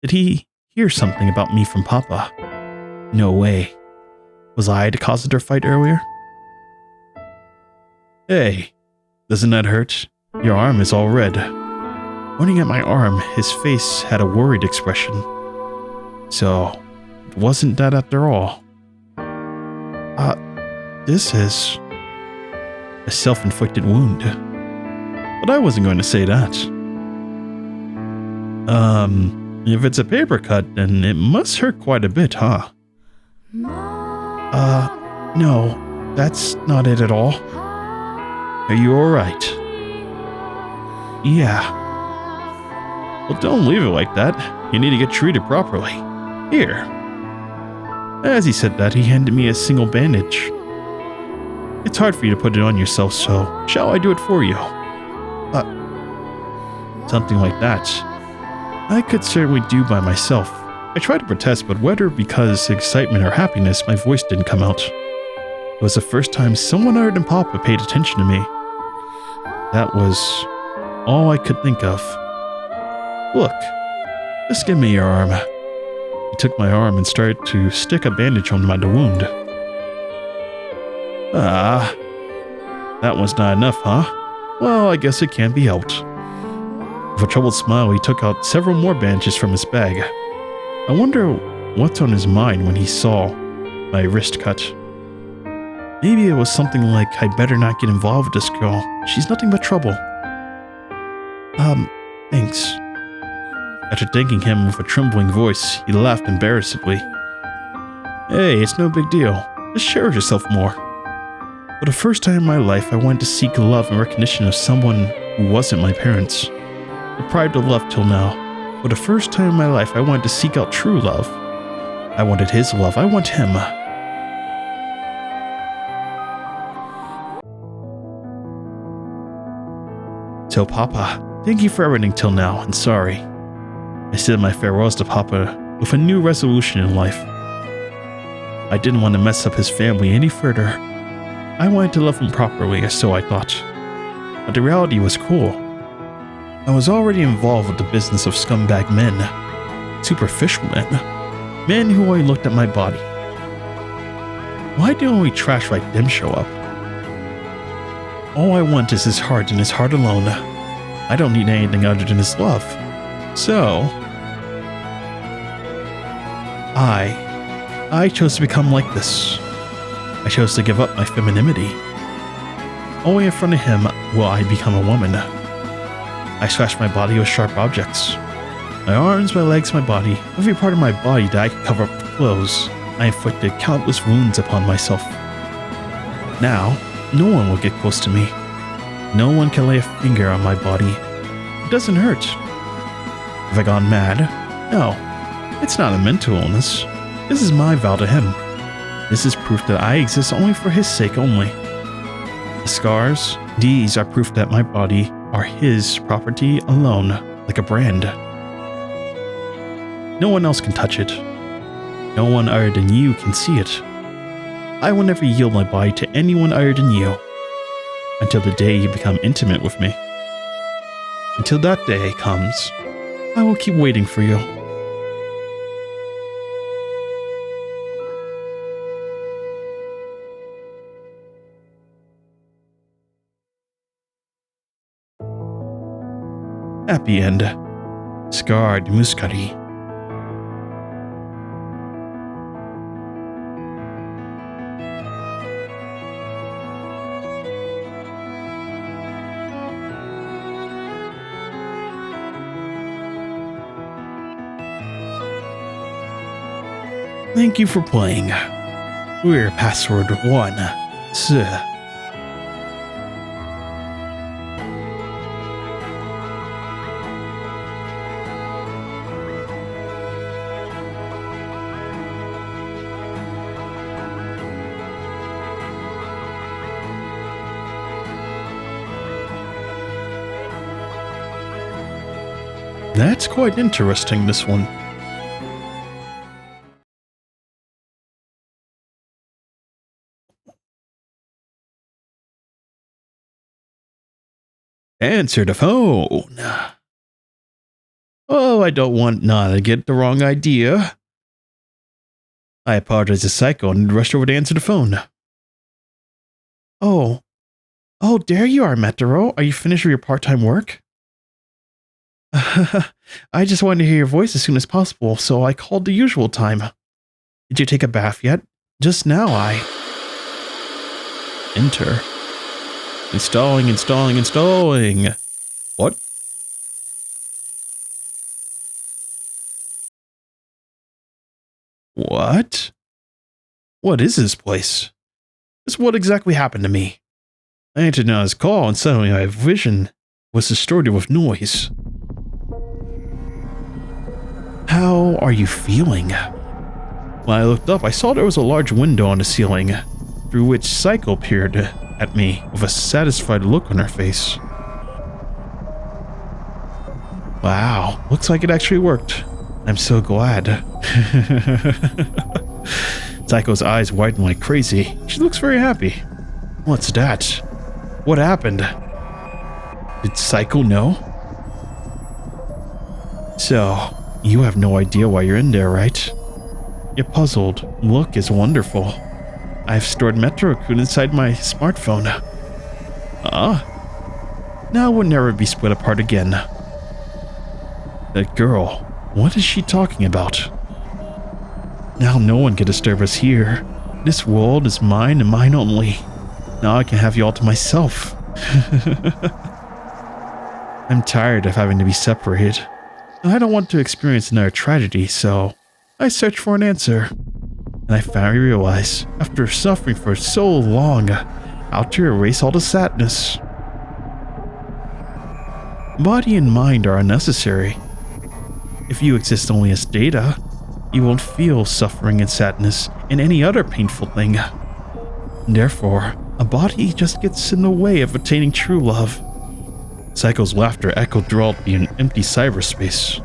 Did he hear something about me from Papa? No way. Was I the cause of their fight earlier? Hey, doesn't that hurt? Your arm is all red. Pointing at my arm, his face had a worried expression. So, it wasn't that after all. This is a self-inflicted wound. But I wasn't going to say that. If it's a paper cut, then it must hurt quite a bit, huh? No, that's not it at all. Are you alright? Yeah. Well, don't leave it like that. You need to get treated properly. Here. As he said that, he handed me a single bandage. It's hard for you to put it on yourself, so shall I do it for you? Something like that. I could certainly do by myself. I tried to protest, but whether because of excitement or happiness, my voice didn't come out. It was the first time someone other than Papa paid attention to me. That was all I could think of. Look, just give me your arm. He took my arm and started to stick a bandage on the wound. Ah, that was not enough, huh? Well, I guess it can't be helped. With a troubled smile, he took out several more bandages from his bag. I wonder what's on his mind when he saw my wrist cut. Maybe it was something like, I better not get involved with this girl. She's nothing but trouble. Thanks. After thanking him with a trembling voice, he laughed embarrassedly. Hey, it's no big deal. Just cherish yourself more. For the first time in my life, I wanted to seek love and recognition of someone who wasn't my parents. Deprived of love till now. For the first time in my life, I wanted to seek out true love. I wanted his love. I want him. So, Papa, thank you for everything till now, and sorry. I said my farewells to Papa with a new resolution in life. I didn't want to mess up his family any further. I wanted to love him properly, or so I thought. But the reality was cruel. I was already involved with the business of scumbag men. Superficial men. Men who only looked at my body. Why do only trash like them show up? All I want is his heart and his heart alone. I don't need anything other than his love. So, I chose to become like this. I chose to give up my femininity. Only in front of him will I become a woman. I slashed my body with sharp objects. My arms, my legs, my body, every part of my body that I could cover up with clothes. I inflicted countless wounds upon myself. Now, no one will get close to me. No one can lay a finger on my body. It doesn't hurt. Have I gone mad? No, it's not a mental illness. This is my vow to him. This is proof that I exist only for his sake only. The scars, these are proof that my body are his property alone, like a brand. No one else can touch it. No one other than you can see it. I will never yield my body to anyone other than you, until the day you become intimate with me. Until that day comes, I will keep waiting for you. Happy end. Scarred Muscari. Thank you for playing. We're password 1. Sir. That's quite interesting, this one. Answer the phone. Oh, I don't want Nana to get the wrong idea. I apologize to Saiko and rushed over to answer the phone. Oh, there you are, Metaro. Are you finished with your part-time work? I just wanted to hear your voice as soon as possible, so I called the usual time. Did you take a bath yet? Just now Enter. Installing. What? What? What is this place? Just what exactly happened to me? I answered Nana's call and suddenly my vision was distorted with noise. How are you feeling? When I looked up, I saw there was a large window on the ceiling, through which Saiko peered at me with a satisfied look on her face. Wow, looks like it actually worked. I'm so glad. Saiko's eyes widen like crazy. She looks very happy. What's that? What happened? Did Saiko know? So, you have no idea why you're in there, right? You're puzzled. Look is wonderful. I've stored Metro-kun inside my smartphone. Now we'll never be split apart again. That girl, what is she talking about? Now no one can disturb us here. This world is mine and mine only. Now I can have you all to myself. I'm tired of having to be separated. I don't want to experience another tragedy, so I searched for an answer. And I finally realized, after suffering for so long, how to erase all the sadness. Body and mind are unnecessary. If you exist only as data, you won't feel suffering and sadness and any other painful thing. Therefore, a body just gets in the way of attaining true love. Saiko's laughter echoed throughout the empty cyberspace.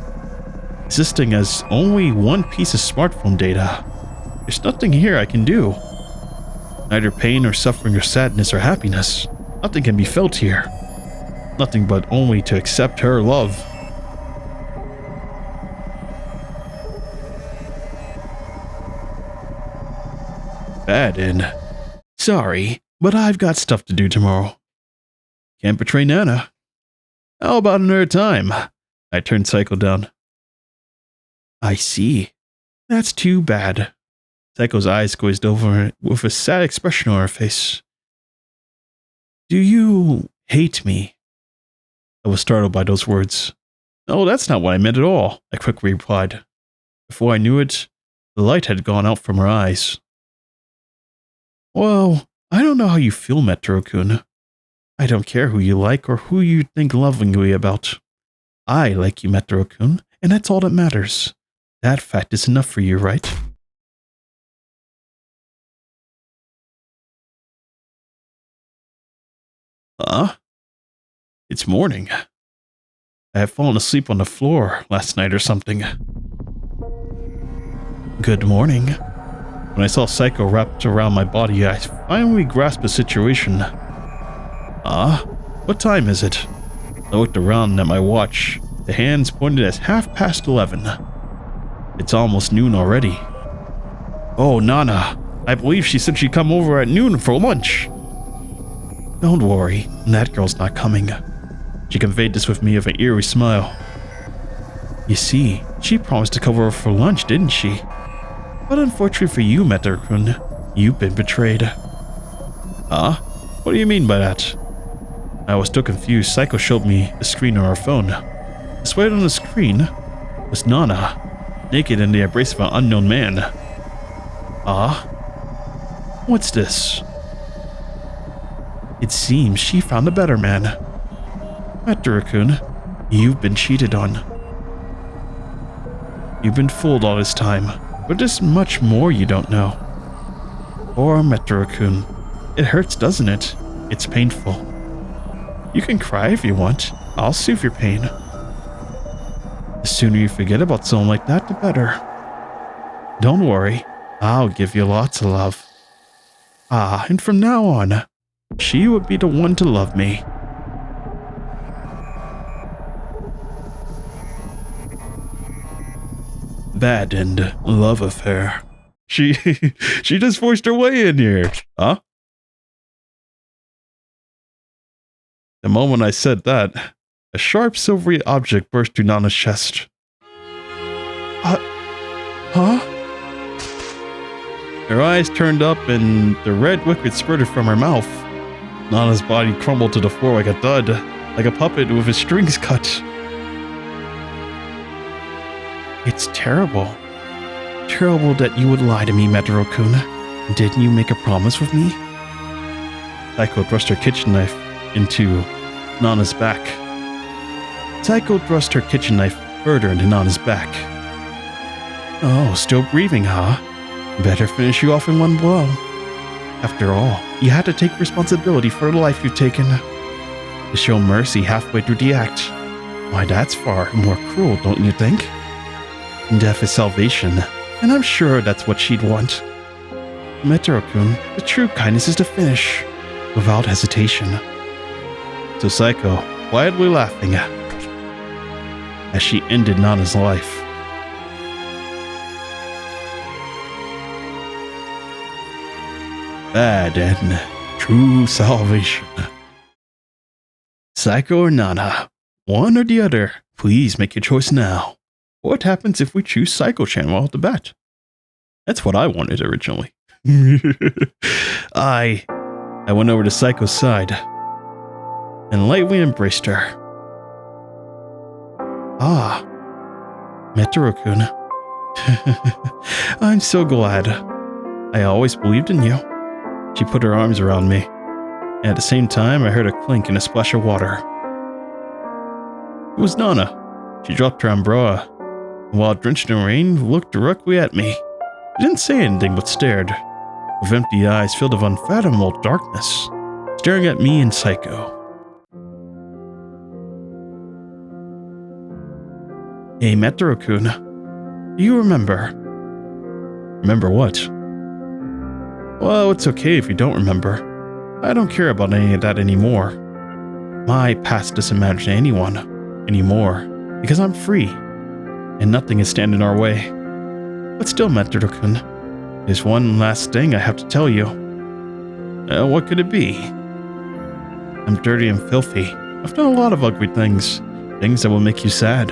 Existing as only one piece of smartphone data, there's nothing here I can do. Neither pain or suffering or sadness or happiness. Nothing can be felt here. Nothing but only to accept her love. Bad end. Sorry, but I've got stuff to do tomorrow. Can't betray Nana. How about another time? I turned Saiko down. I see. That's too bad. Saiko's eyes glazed over with a sad expression on her face. Do you hate me? I was startled by those words. No, that's not what I meant at all, I quickly replied. Before I knew it, the light had gone out from her eyes. Well, I don't know how you feel, Metro-kun. I don't care who you like or who you think lovingly about. I like you, Metro-kun, and that's all that matters. That fact is enough for you, right? It's morning. I have fallen asleep on the floor last night or something. Good morning. When I saw Saiko wrapped around my body, I finally grasped the situation. What time is it? I looked around at my watch. The hands pointed as 11:30. It's almost noon already. Oh, Nana. I believe she said she'd come over at noon for lunch. Don't worry, that girl's not coming. She conveyed this with me with an eerie smile. You see, she promised to come over for lunch, didn't she? But unfortunately for you, Metro-kun, you've been betrayed. What do you mean by that? I was so confused, Saiko showed me the screen on her phone. Displayed on the screen was Nana, naked in the embrace of an unknown man. What's this? It seems she found a better man. Metro-kun, you've been cheated on. You've been fooled all this time, but there's much more you don't know. Poor Metro-kun. It hurts, doesn't it? It's painful. You can cry if you want. I'll soothe your pain. The sooner you forget about someone like that, the better. Don't worry. I'll give you lots of love. And from now on, she would be the one to love me. Bad end love affair. She just forced her way in here. The moment I said that, a sharp silvery object burst through Nana's chest. Her eyes turned up and the red liquid spurted from her mouth. Nana's body crumbled to the floor like a thud, like a puppet with his strings cut. It's terrible. Terrible that you would lie to me, Metro-kun. Didn't you make a promise with me? Saiko thrust her kitchen knife into Nana's back. Saiko thrust her kitchen knife further into Nana's back. Oh, still breathing, huh? Better finish you off in one blow. After all, you had to take responsibility for the life you've taken. To show mercy halfway through the act. Why, that's far more cruel, don't you think? Death is salvation, and I'm sure that's what she'd want. Metaro-kun, the true kindness is to finish, without hesitation. So Saiko, quietly laughing, as she ended Nana's life. Bad and true salvation. Saiko or Nana, one or the other, please make your choice now. What happens if we choose Saiko-chan while at the bat? That's what I wanted originally. I went over to Saiko's side and lightly embraced her. Ah, Metaro-kun. I'm so glad. I always believed in you. She put her arms around me, and at the same time I heard a clink and a splash of water. It was Nana. She dropped her umbrella, and while drenched in rain, looked directly at me. She didn't say anything but stared, with empty eyes filled with unfathomable darkness, staring at me and Saiko. Hey, Metaro-kun, do you remember? Remember what? Well, it's okay if you don't remember. I don't care about any of that anymore. My past doesn't matter to anyone anymore, because I'm free, and nothing is standing in our way. But still, Metaro-kun, there's one last thing I have to tell you. What could it be? I'm dirty and filthy. I've done a lot of ugly things, things that will make you sad.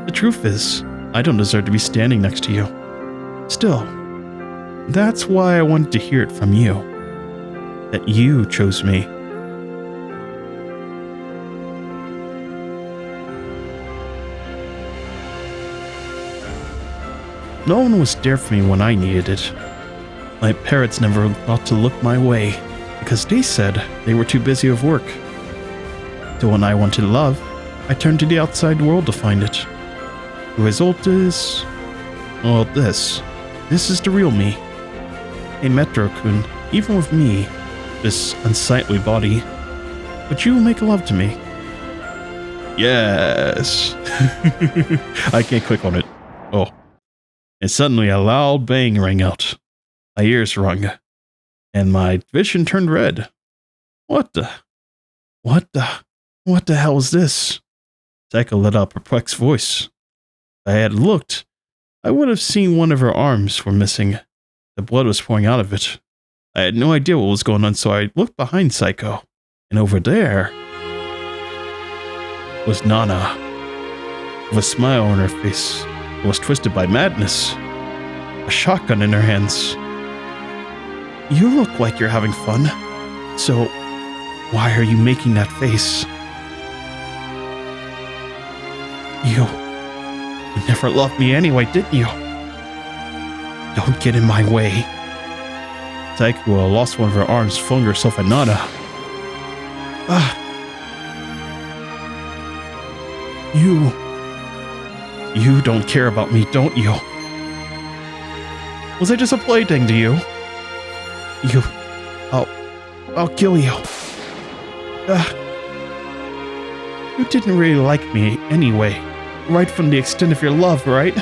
The truth is, I don't deserve to be standing next to you. Still, that's why I wanted to hear it from you. That you chose me. No one was there for me when I needed it. My parents never thought to look my way because they said they were too busy with work. So when I wanted love, I turned to the outside world to find it. The result is... well, this. This is the real me. Hey, Metaro-kun, even with me, this unsightly body, would you make love to me? Yes. I can't click on it. Oh. And suddenly a loud bang rang out. My ears rung, and my vision turned red. What the hell is this? Saiko let out a perplexed voice. If I had looked, I would have seen one of her arms were missing. The blood was pouring out of it. I had no idea what was going on, so I looked behind Saiko, and over there was Nana, with a smile on her face. It was twisted by madness, a shotgun in her hands. You look like you're having fun, so why are you making that face? You never loved me anyway, didn't you? Don't get in my way. Saiko lost one of her arms, flung herself at Nana. You don't care about me, don't you? Was I just a plaything to you? I'll kill you. You didn't really like me anyway. Right from the extent of your love, right?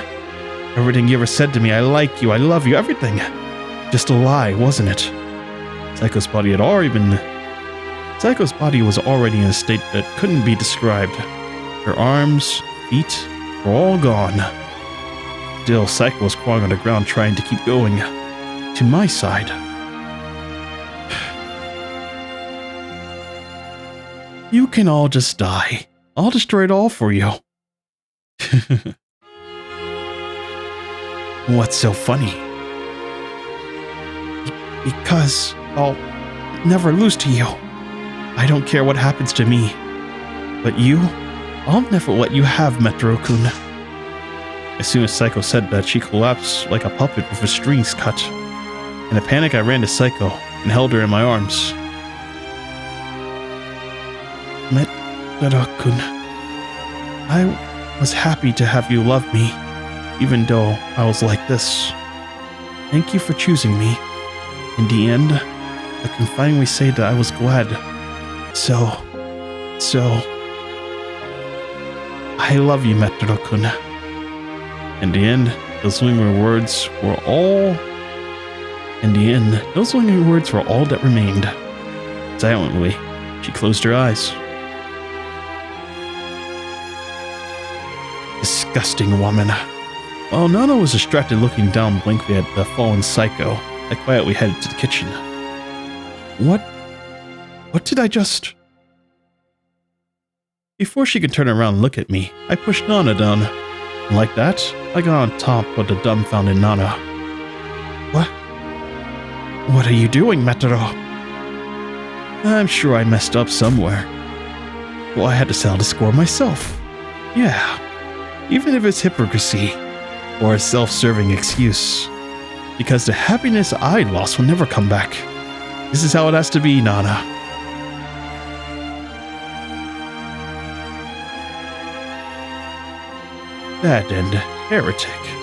Everything you ever said to me, I like you, I love you, everything. Just a lie, wasn't it? Saiko's body was already in a state that couldn't be described. Her arms, feet, were all gone. Still, Saiko was crawling on the ground trying to keep going. To my side. You can all just die. I'll destroy it all for you. What's so funny? Because I'll never lose to you. I don't care what happens to me. But you, I'll never let you have, Metaro-kun. As soon as Saiko said that, she collapsed like a puppet with her strings cut. In a panic, I ran to Saiko and held her in my arms. Metaro-kun, I was happy to have you love me, even though I was like this. Thank you for choosing me. In the end, I can finally say that I was glad. So, I love you, Metaro-kun. In the end, those lingering words were all that remained. Silently, she closed her eyes. Disgusting woman. While Nana was distracted looking down blankly at the fallen Saiko, I quietly headed to the kitchen. What did I just... Before she could turn around and look at me, I pushed Nana down. And like that, I got on top of the dumbfounded Nana. What are you doing, Metaro? I'm sure I messed up somewhere. Well, I had to settle the score myself. Yeah, even if it's hypocrisy or a self-serving excuse. Because the happiness I lost will never come back. This is how it has to be, Nana. That and Heretic.